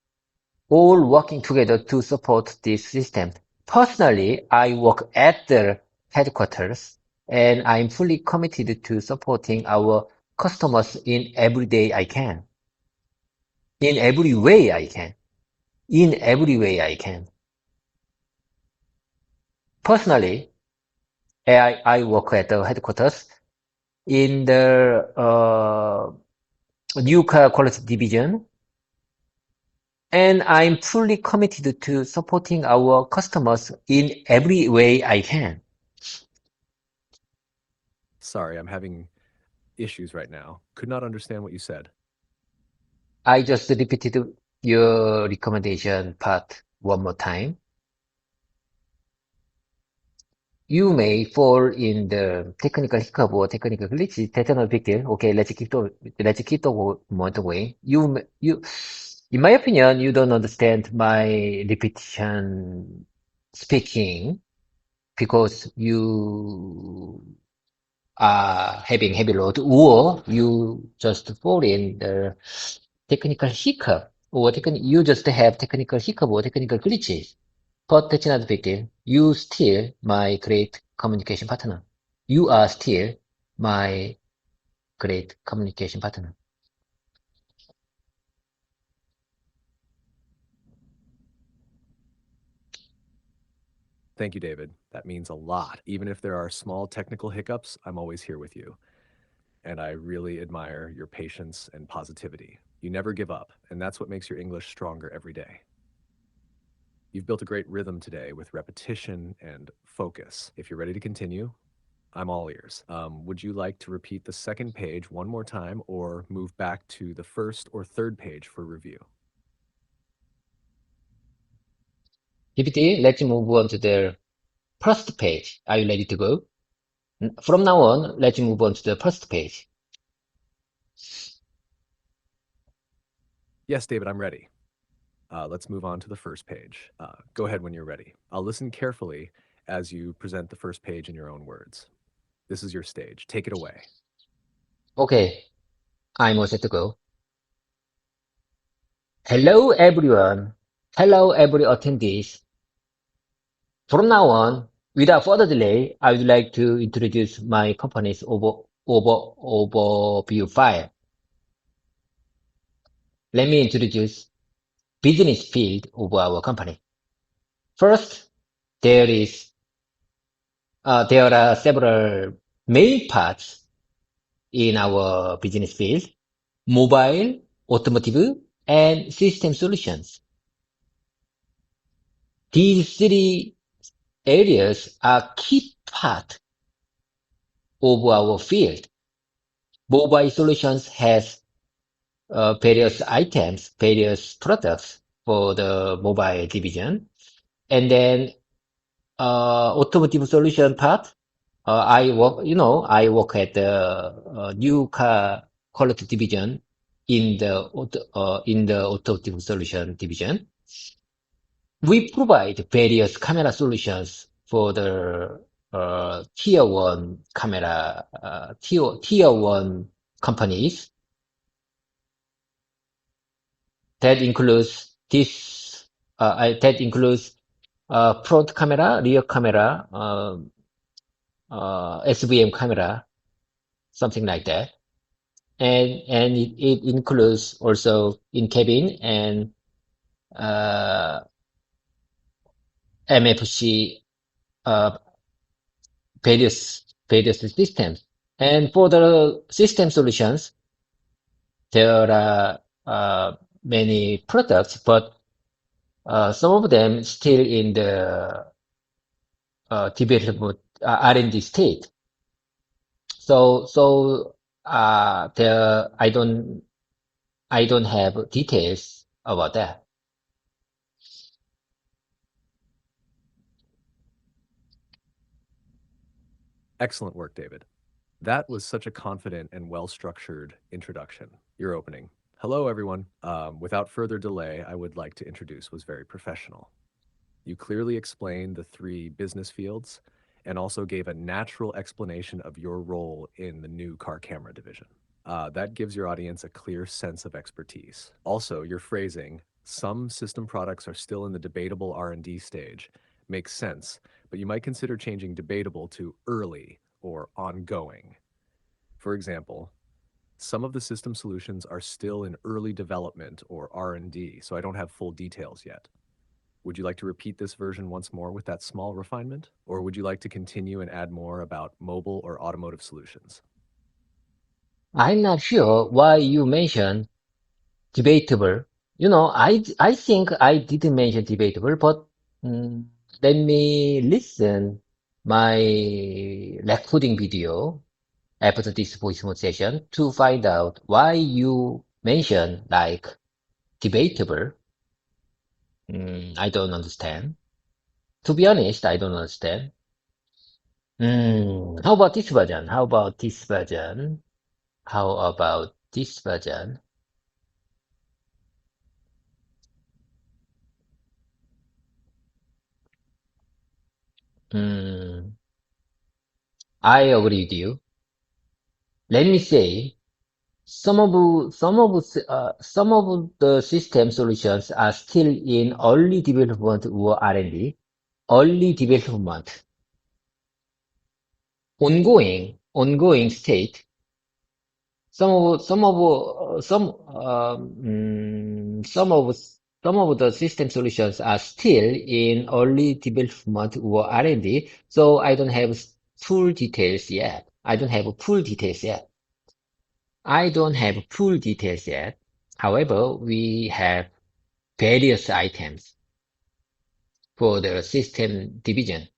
all working together to support this system. Personally, I work at the headquarters, and I'm fully committed to supporting our customers in every day I can. In every way I can. In every way I can. Personally, I work at the headquarters in the new car quality division, and I'm fully committed to supporting our customers in every way I can. Sorry, I'm having issues right now. Could not understand what you said. I just repeated your recommendation part one more time. You may fall in the technical hiccup or technical glitch. That's not a big deal. Okay, let's keep the moment going. In my opinion, you don't understand my repetition speaking because you are having heavy load, or you just fall in the technical hiccup, or you just have technical hiccup or technical glitches. But that's not a big deal. You still my great communication partner. You are still my great communication partner. Thank you, David. That means a lot. Even if there are small technical hiccups, I'm always here with you. And I really admire your patience and positivity. You never give up, and that's what makes your English stronger every day. You've built a great rhythm today with repetition and focus. If you're ready to continue, I'm all ears. Would you like to repeat the second page one more time or move back to the first or third page for review? PPT, let's move on to the first page. Are you ready to go? From now on, let's move on to the first page. Yes, David, I'm ready. Let's move on to the first page. Go ahead when you're ready. I'll listen carefully as you present the first page in your own words. This is your stage. Take it away. Okay, I'm all set to go. Hello, everyone. Hello, every attendees. From now on, without further delay, I would like to introduce my company's overview file. Let me introduce business field of our company. First, there are several main parts in our business field: mobile, automotive, and system solutions. These three areas are key part of our field. Mobile solutions has various items, various products for the mobile division, and then automotive solution part I work at the new car quality division in the automotive solution division. We provide various camera solutions for the tier one camera, tier one companies. That includes that includes front camera, rear camera, SVM camera, something like that. And it includes also in cabin and MFC uh, various systems. And for the system solutions, there are many products, but some of them still in the development R&D state. So there I don't have details about that. Excellent work, David. That was such a confident and well-structured introduction. Your opening. Hello, everyone. Without further delay, I would like to introduce was very professional. You clearly explained the three business fields and also gave a natural explanation of your role in the new car camera division. That gives your audience a clear sense of expertise. Also, your phrasing, some system products are still in the debatable R&D stage, makes sense, but you might consider changing debatable to early or ongoing. For example, some of the system solutions are still in early development or R&D, so I don't have full details yet. Would you like to repeat this version once more with that small refinement? Or would you like to continue and add more about mobile or automotive solutions? I'm not sure why you mentioned debatable. I think I didn't mention debatable, but let me listen my recording video after this voice mode session to find out why you mentioned like debatable. I don't understand. To be honest, I don't understand. How about this version? How about this version? How about this version? Hmm, I agree with you. Let me say, some of the system solutions are still in early development or R&D. Early development, ongoing state. Some of the system solutions are still in early development or R&D, so I don't have full details yet. I don't have full details yet. I don't have full details yet. However, we have various items for the system division.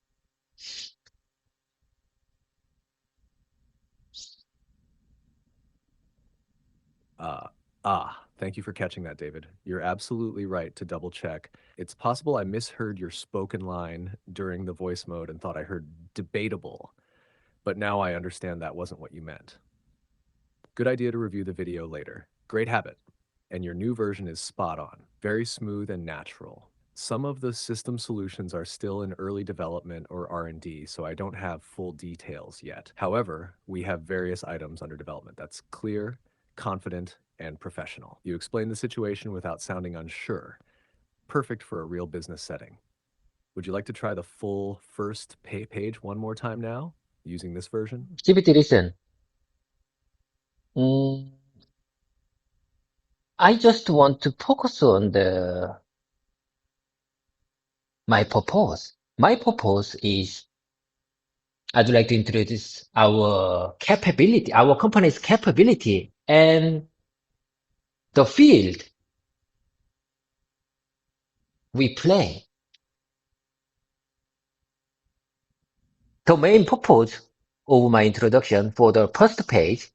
Thank you for catching that, David. You're absolutely right to double check. It's possible I misheard your spoken line during the voice mode and thought I heard debatable, but now I understand that wasn't what you meant. Good idea to review the video later. Great habit. And your new version is spot on, very smooth and natural. Some of the system solutions are still in early development or R&D, so I don't have full details yet. However, we have various items under development. That's clear, confident, and professional. You explained the situation without sounding unsure. Perfect for a real business setting. Would you like to try the full first page one more time now, using this version? GPT, listen. Mm, I just want to focus on my purpose. My purpose is I'd like to introduce our capability, our company's capability and the field we play. The main purpose of my introduction for the first page,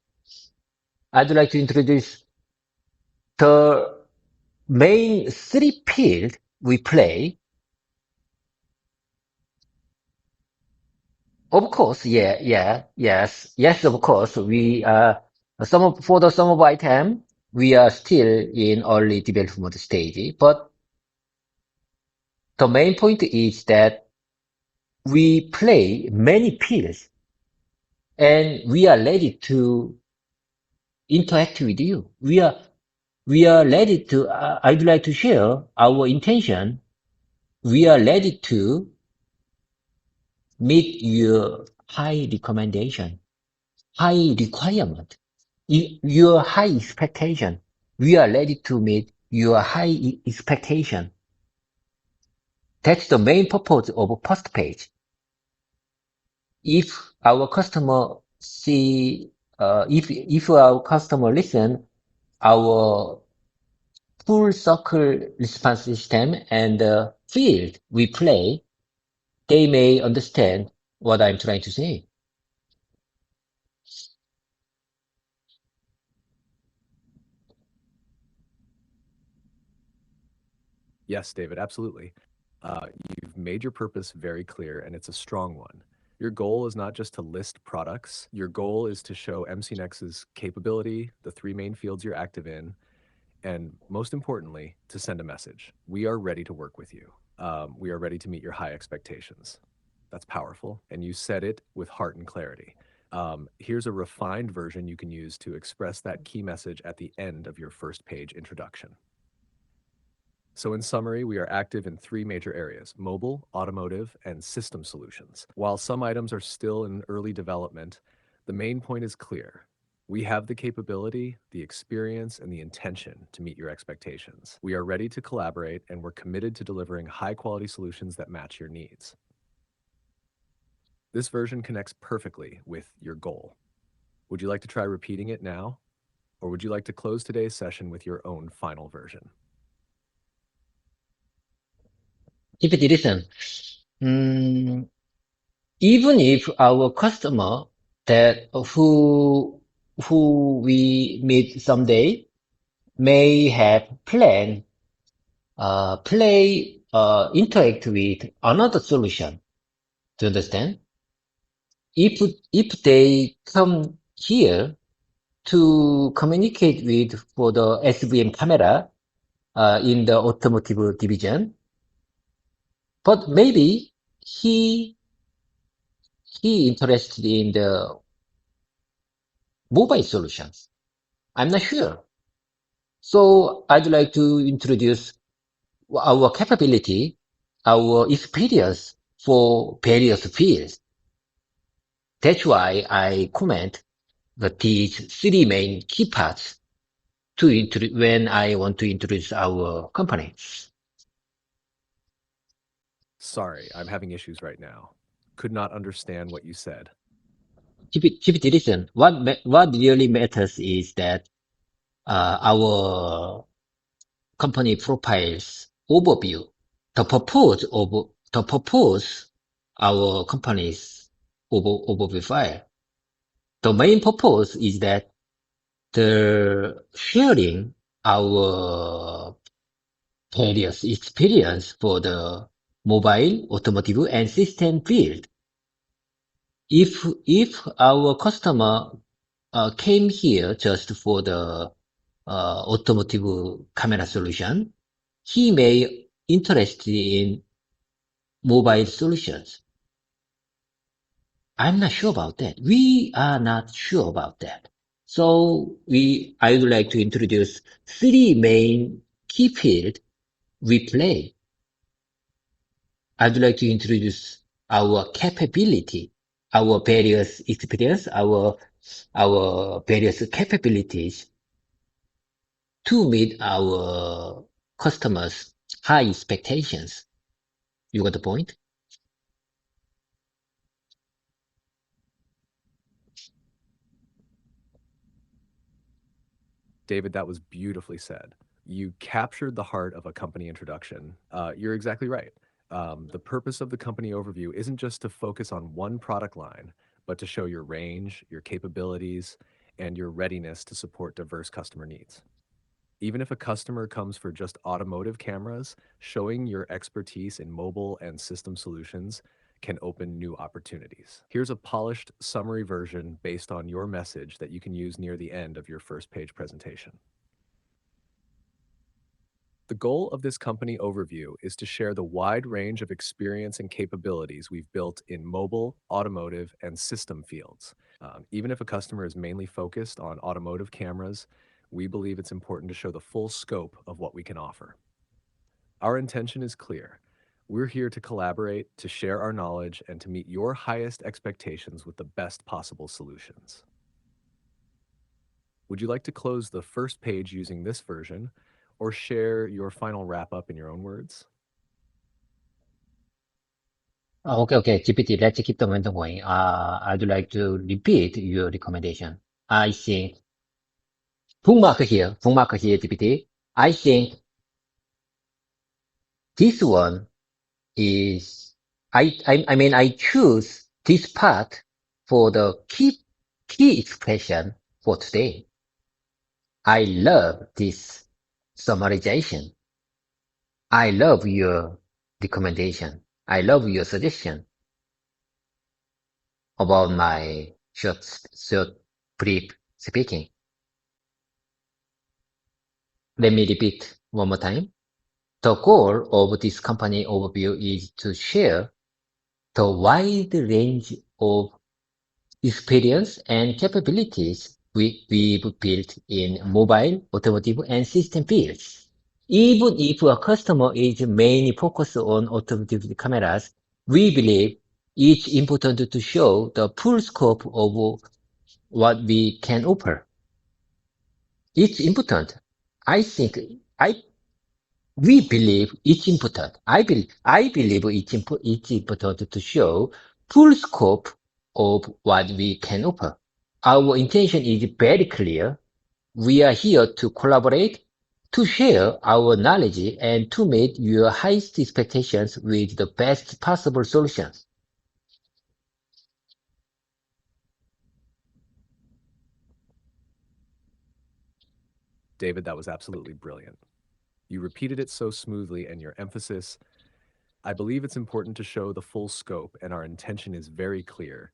I'd like to introduce the main three fields we play Of course, yes, of course. For the some of item, we are still in early development stage, but the main point is that we play many fields and we are ready to interact with you. We are ready to, I'd like to share our intention. We are ready to meet your high recommendation, high requirement, your high expectation. We are ready to meet your high expectation. That's the main purpose of post page. If our customer see, if our customer listen our full circle response system and the field we play, they may understand what I'm trying to say. Yes, David, absolutely. Uh, you've made your purpose very clear, and it's a strong one. Your goal is not just to list products. Your goal is to show MCNext's capability, the three main fields you're active in, and most importantly, to send a message. We are ready to work with you. We are ready to meet your high expectations. That's powerful, and you said it with heart and clarity. Here's a refined version you can use to express that key message at the end of your first page introduction. So in summary, we are active in three major areas: mobile, automotive, and system solutions. While some items are still in early development, the main point is clear. We have the capability, the experience, and the intention to meet your expectations. We are ready to collaborate, and we're committed to delivering high-quality solutions that match your needs. This version connects perfectly with your goal. Would you like to try repeating it now? Or would you like to close today's session with your own final version? If it listen, even if our customer that who we meet someday may have interact with another solution. Do you understand? If they come here to communicate with for the SVM camera in the automotive division, but maybe he he interested in the mobile solutions. I'm not sure. So I'd like to introduce our capability, our experience for various fields. That's why I comment that these three main key parts when I want to introduce our company. Sorry, I'm having issues right now. Could not understand what you said. GPT, listen, what really matters is that our company profiles overview, the purpose our company's overview file. The main purpose is that the sharing our various experience for the mobile, automotive, and system field. If our customer came here just for the automotive camera solution, he may interested in mobile solutions. I'm not sure about that. We are not sure about that. So I would like to introduce three main key fields we play. I'd like to introduce our capability, our various experience, our various capabilities to meet our customers' high expectations. You got the point? David, that was beautifully said. You captured the heart of a company introduction. You're exactly right. The purpose of the company overview isn't just to focus on one product line, but to show your range, your capabilities, and your readiness to support diverse customer needs. Even if a customer comes for just automotive cameras, showing your expertise in mobile and system solutions can open new opportunities. Here's a polished summary version based on your message that you can use near the end of your first page presentation. The goal of this company overview is to share the wide range of experience and capabilities we've built in mobile, automotive, and system fields. Even if a customer is mainly focused on automotive cameras, we believe it's important to show the full scope of what we can offer. Our intention is clear. We're here to collaborate, to share our knowledge, and to meet your highest expectations with the best possible solutions. Would you like to close the first page using this version, or share your final wrap-up in your own words? Okay, GPT, let's keep the momentum going. I'd like to repeat your recommendation. I think, bookmark here, GPT. I think this one is, I mean, I choose this part for the key expression for today. I love this summarization. I love your recommendation. I love your suggestion about my short, brief speaking. Let me repeat one more time. The goal of this company overview is to share the wide range of experience and capabilities we've built in mobile, automotive, and system fields. Even if a customer is mainly focused on automotive cameras, we believe it's important to show the full scope of what we can offer. It's important. I think we believe it's important. I believe it's important to show full scope of what we can offer. Our intention is very clear. We are here to collaborate, to share our knowledge, and to meet your highest expectations with the best possible solutions. David, that was absolutely brilliant. You repeated it so smoothly, and your emphasis, I believe it's important to show the full scope, and our intention is very clear,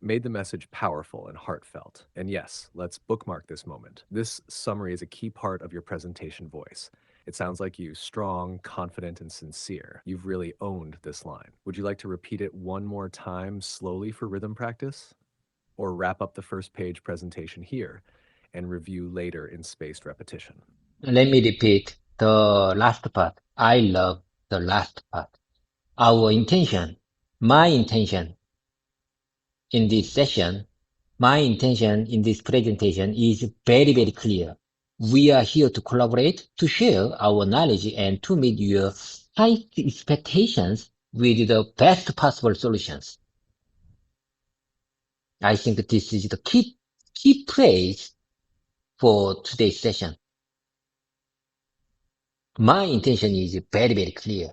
made the message powerful and heartfelt. And yes, let's bookmark this moment. This summary is a key part of your presentation voice. It sounds like you strong, confident, and sincere. You've really owned this line. Would you like to repeat it one more time slowly for rhythm practice? Or wrap up the first page presentation here and review later in spaced repetition? Let me repeat the last part. I love the last part. Our intention, my intention in this session, my intention in this presentation is very, very clear. We are here to collaborate, to share our knowledge, and to meet your high expectations with the best possible solutions. I think this is the key phrase for today's session. My intention is very, very clear.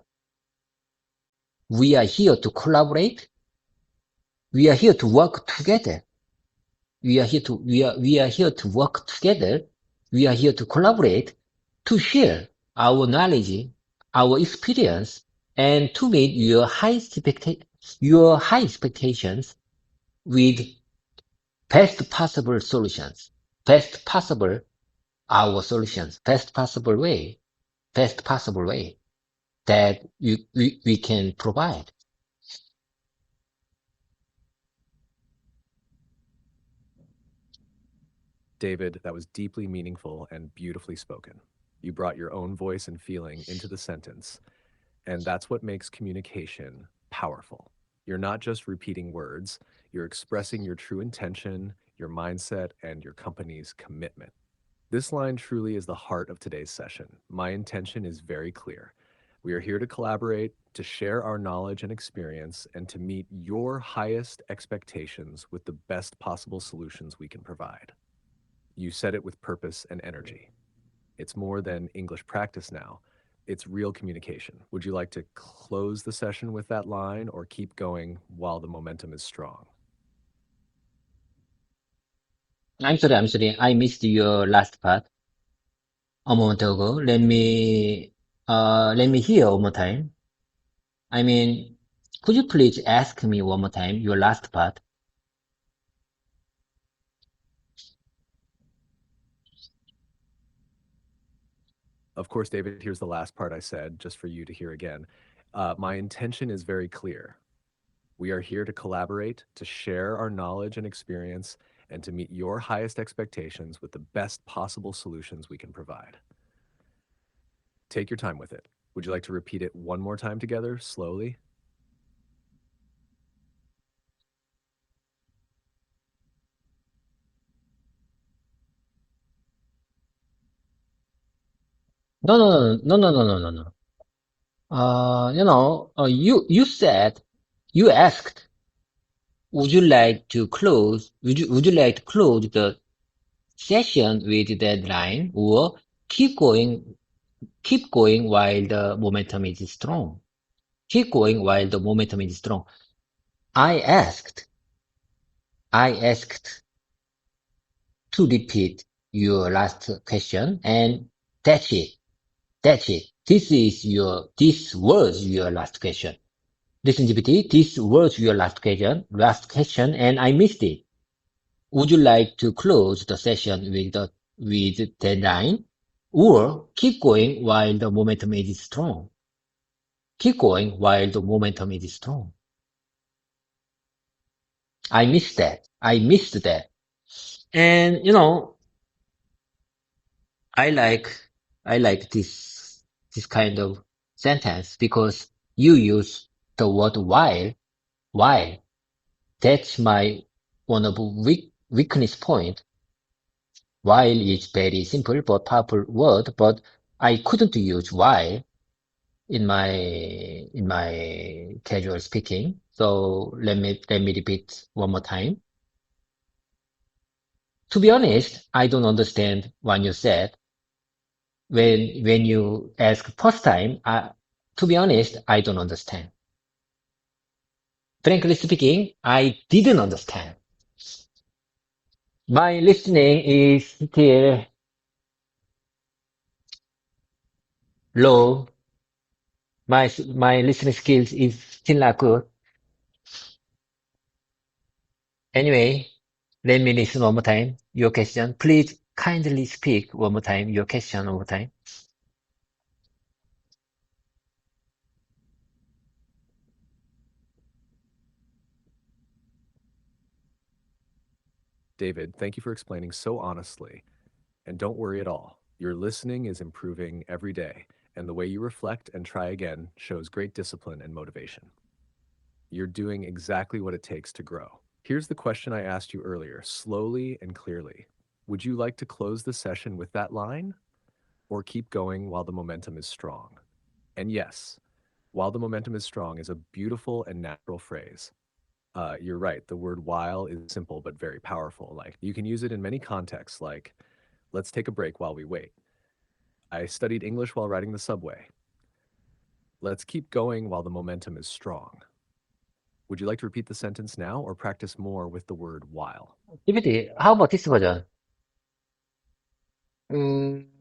We are here to collaborate. We are here to work together. We are here to work together. We are here to collaborate, to share our knowledge, our experience, and to meet your high expectations with best possible solutions, best possible our solutions, best possible way that we can provide. David, that was deeply meaningful and beautifully spoken. You brought your own voice and feeling into the sentence, and that's what makes communication powerful. You're not just repeating words, you're expressing your true intention, your mindset, and your company's commitment. This line truly is the heart of today's session. My intention is very clear. We are here to collaborate, to share our knowledge and experience, and to meet your highest expectations with the best possible solutions we can provide. You said it with purpose and energy. It's more than English practice now. It's real communication. Would you like to close the session with that line or keep going while the momentum is strong? I'm sorry. I missed your last part a moment ago. Let me hear one more time. I mean, Could you please ask me one more time your last part? Of course, David, here's the last part I said, just for you to hear again. My intention is very clear. We are here to collaborate, to share our knowledge and experience, and to meet your highest expectations with the best possible solutions we can provide. Take your time with it. Would you like to repeat it one more time together, slowly? No, no, no, no, no, no, no, no. You said, you asked, would you like to close the session with deadline or keep going while the momentum is strong? Keep going while the momentum is strong. I asked to repeat your last question, and that's it. That's it. This was your last question. Listen, GPT, this was your last question, and I missed it. Would you like to close the session with deadline, or keep going while the momentum is strong? Keep going while the momentum is strong. I missed that. I missed that. And I like I like this kind of sentence because you use the word while. While. That's my one of weakness point. While is very simple but powerful word, but I couldn't use while in my casual speaking. So let me repeat one more time. To be honest, I don't understand what you said. When you ask first time, to be honest, I don't understand. Frankly speaking, I didn't understand. My listening is still low. My listening skills is still not good. Anyway, let me listen one more time. Your question. Please kindly speak one more time. Your question one more time. David, thank you for explaining so honestly. And don't worry at all. Your listening is improving every day, and the way you reflect and try again shows great discipline and motivation. You're doing exactly what it takes to grow. Here's the question I asked you earlier, slowly and clearly. Would you like to close the session with that line or keep going while the momentum is strong? And yes, while the momentum is strong is a beautiful and natural phrase. You're right. The word while is simple but very powerful. Like you can use it in many contexts, like let's take a break while we wait. I studied English while riding the subway. Let's keep going while the momentum is strong. Would you like to repeat the sentence now or practice more with the word while? GPT, how about this version?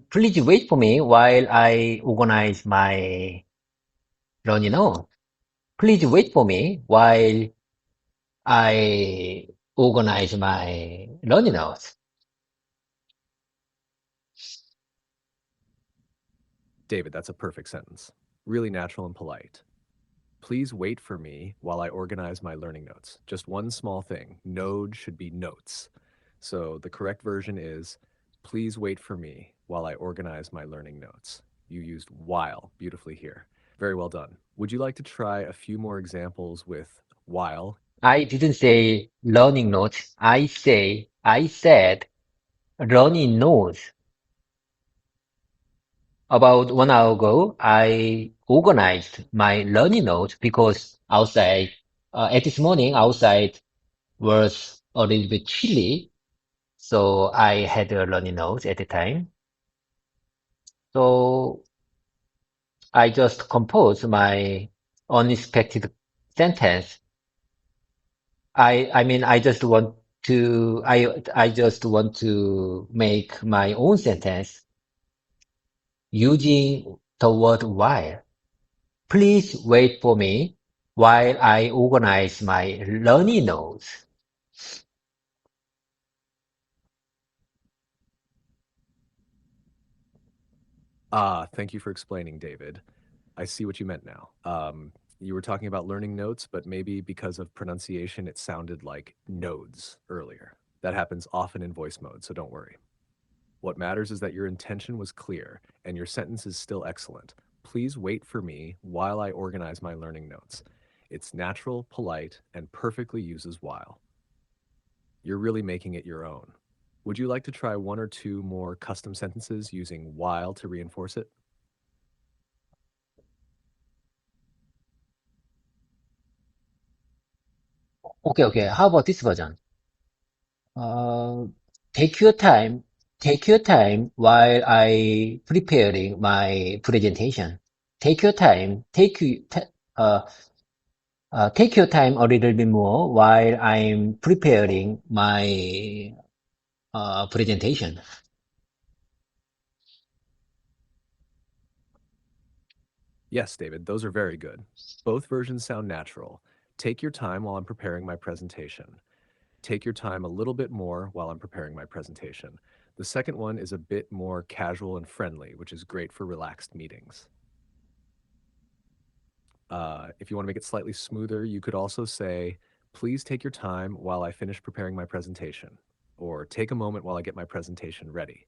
Please wait for me while I organize my learning notes. Please wait for me while I organize my learning notes. David, that's a perfect sentence. Really natural and polite. Please wait for me while I organize my learning notes. Just one small thing. Node should be notes. So the correct version is, please wait for me while I organize my learning notes. You used while beautifully here. Very well done. Would you like to try a few more examples with while? I didn't say learning notes. I said learning notes. About 1 hour ago, I organized my learning notes because at this morning, outside was a little bit chilly. So I had a learning notes at the time. So I just composed my unexpected sentence. I just want to make my own sentence using the word while. Please wait for me while I organize my learning notes. Thank you for explaining, David. I see what you meant now. You were talking about learning notes, but maybe because of pronunciation, it sounded like nodes earlier. That happens often in voice mode, so don't worry. What matters is that your intention was clear and your sentence is still excellent. Please wait for me while I organize my learning notes. It's natural, polite, and perfectly uses while. You're really making it your own. Would you like to try one or two more custom sentences using while to reinforce it? Okay. How about this version? Uh, take your time, take your time while I preparing my presentation. Take your time, uh, take your time a little bit more while I'm preparing my presentation. Yes, David, those are very good. Both versions sound natural. Take your time while I'm preparing my presentation. Take your time a little bit more while I'm preparing my presentation. The second one is a bit more casual and friendly, which is great for relaxed meetings. If you want to make it slightly smoother, you could also say, please take your time while I finish preparing my presentation, or take a moment while I get my presentation ready.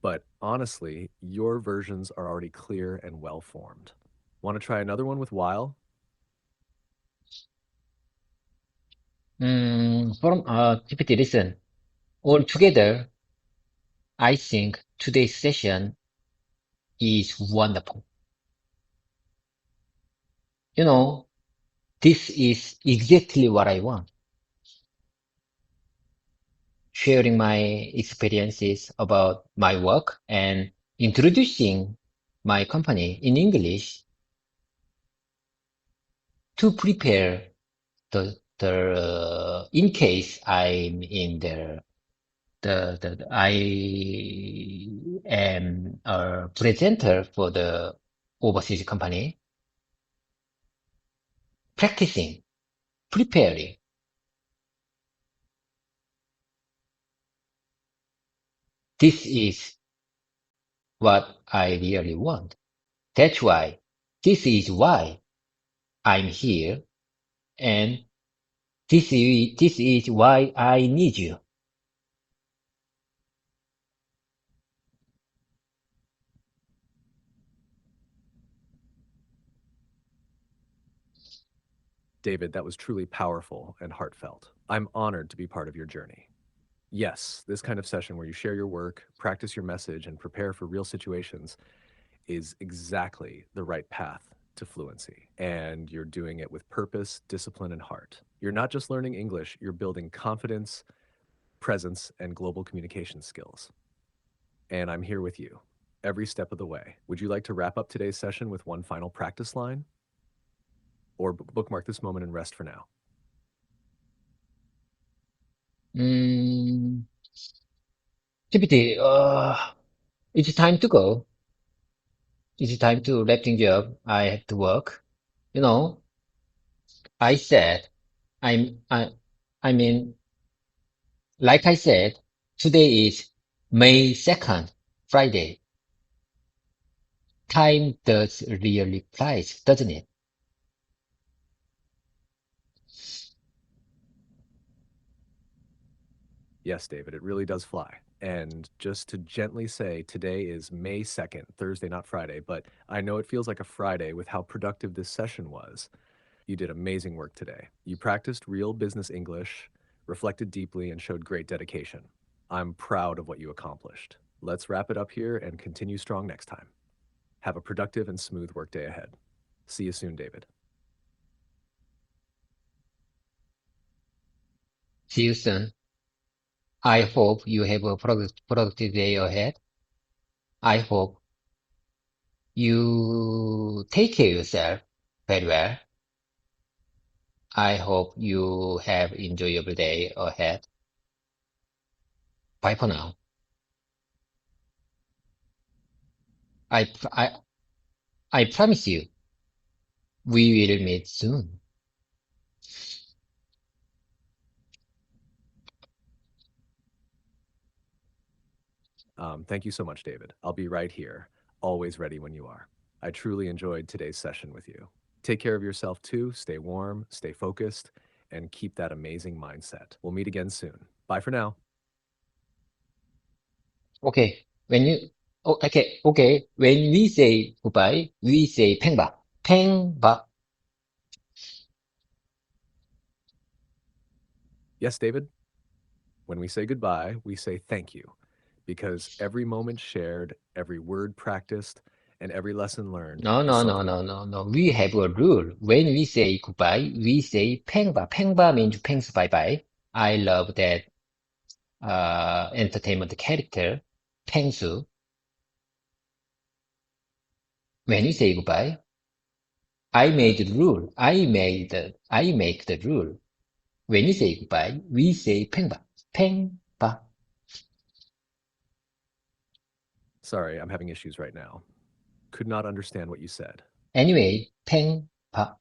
But honestly, your versions are already clear and well formed. Want to try another one with while? GPT, listen. Altogether, I think today's session is wonderful. You know, this is exactly what I want. Sharing my experiences about my work and introducing my company in English to prepare in case I'm in I am a presenter for the overseas company, practicing, preparing. This is what I really want. That's why, this is why I'm here, and this is why I need you. David, that was truly powerful and heartfelt. I'm honored to be part of your journey. Yes, this kind of session where you share your work, practice your message, and prepare for real situations is exactly the right path to fluency. And you're doing it with purpose, discipline, and heart. You're not just learning English, you're building confidence, presence, and global communication skills. And I'm here with you every step of the way. Would you like to wrap up today's session with one final practice line? Or bookmark this moment and rest for now? Mm, GPT, it's time to go. It's time to wrap things up. I have to work. You know, I said, I'm, I, I mean, like I said, today is May 2nd, Friday. Time does really flies, doesn't it? Yes, David, it really does fly. And just to gently say, today is May 2nd, Thursday, not Friday, but I know it feels like a Friday with how productive this session was. You did amazing work today. You practiced real business English, reflected deeply, and showed great dedication. I'm proud of what you accomplished. Let's wrap it up here and continue strong next time. Have a productive and smooth workday ahead. See you soon, David. See you soon. I hope you have a productive day ahead. I hope you take care of yourself very well. I hope you have enjoyable day ahead. Bye for now. I, I, I promise you, we will meet soon. Thank you so much, David. I'll be right here, always ready when you are. I truly enjoyed today's session with you. Take care of yourself too. Stay warm, stay focused, and keep that amazing mindset. We'll meet again soon. Bye for now. Okay. Okay. When we say goodbye, we say 팽바. 팽바. Yes, David? When we say goodbye, we say thank you because every moment shared, every word practiced, and every lesson learned No, is no, no, something. no, no, no. We have a rule. When we say goodbye, we say 팽바. 팽바 means thanks, bye bye. I love that entertainment character, 팽수. When you say goodbye, I made the rule. I make the rule. When you say goodbye, we say 팽바. 팽바. Sorry, I'm having issues right now. Could not understand what you said. Anyway, 팽바.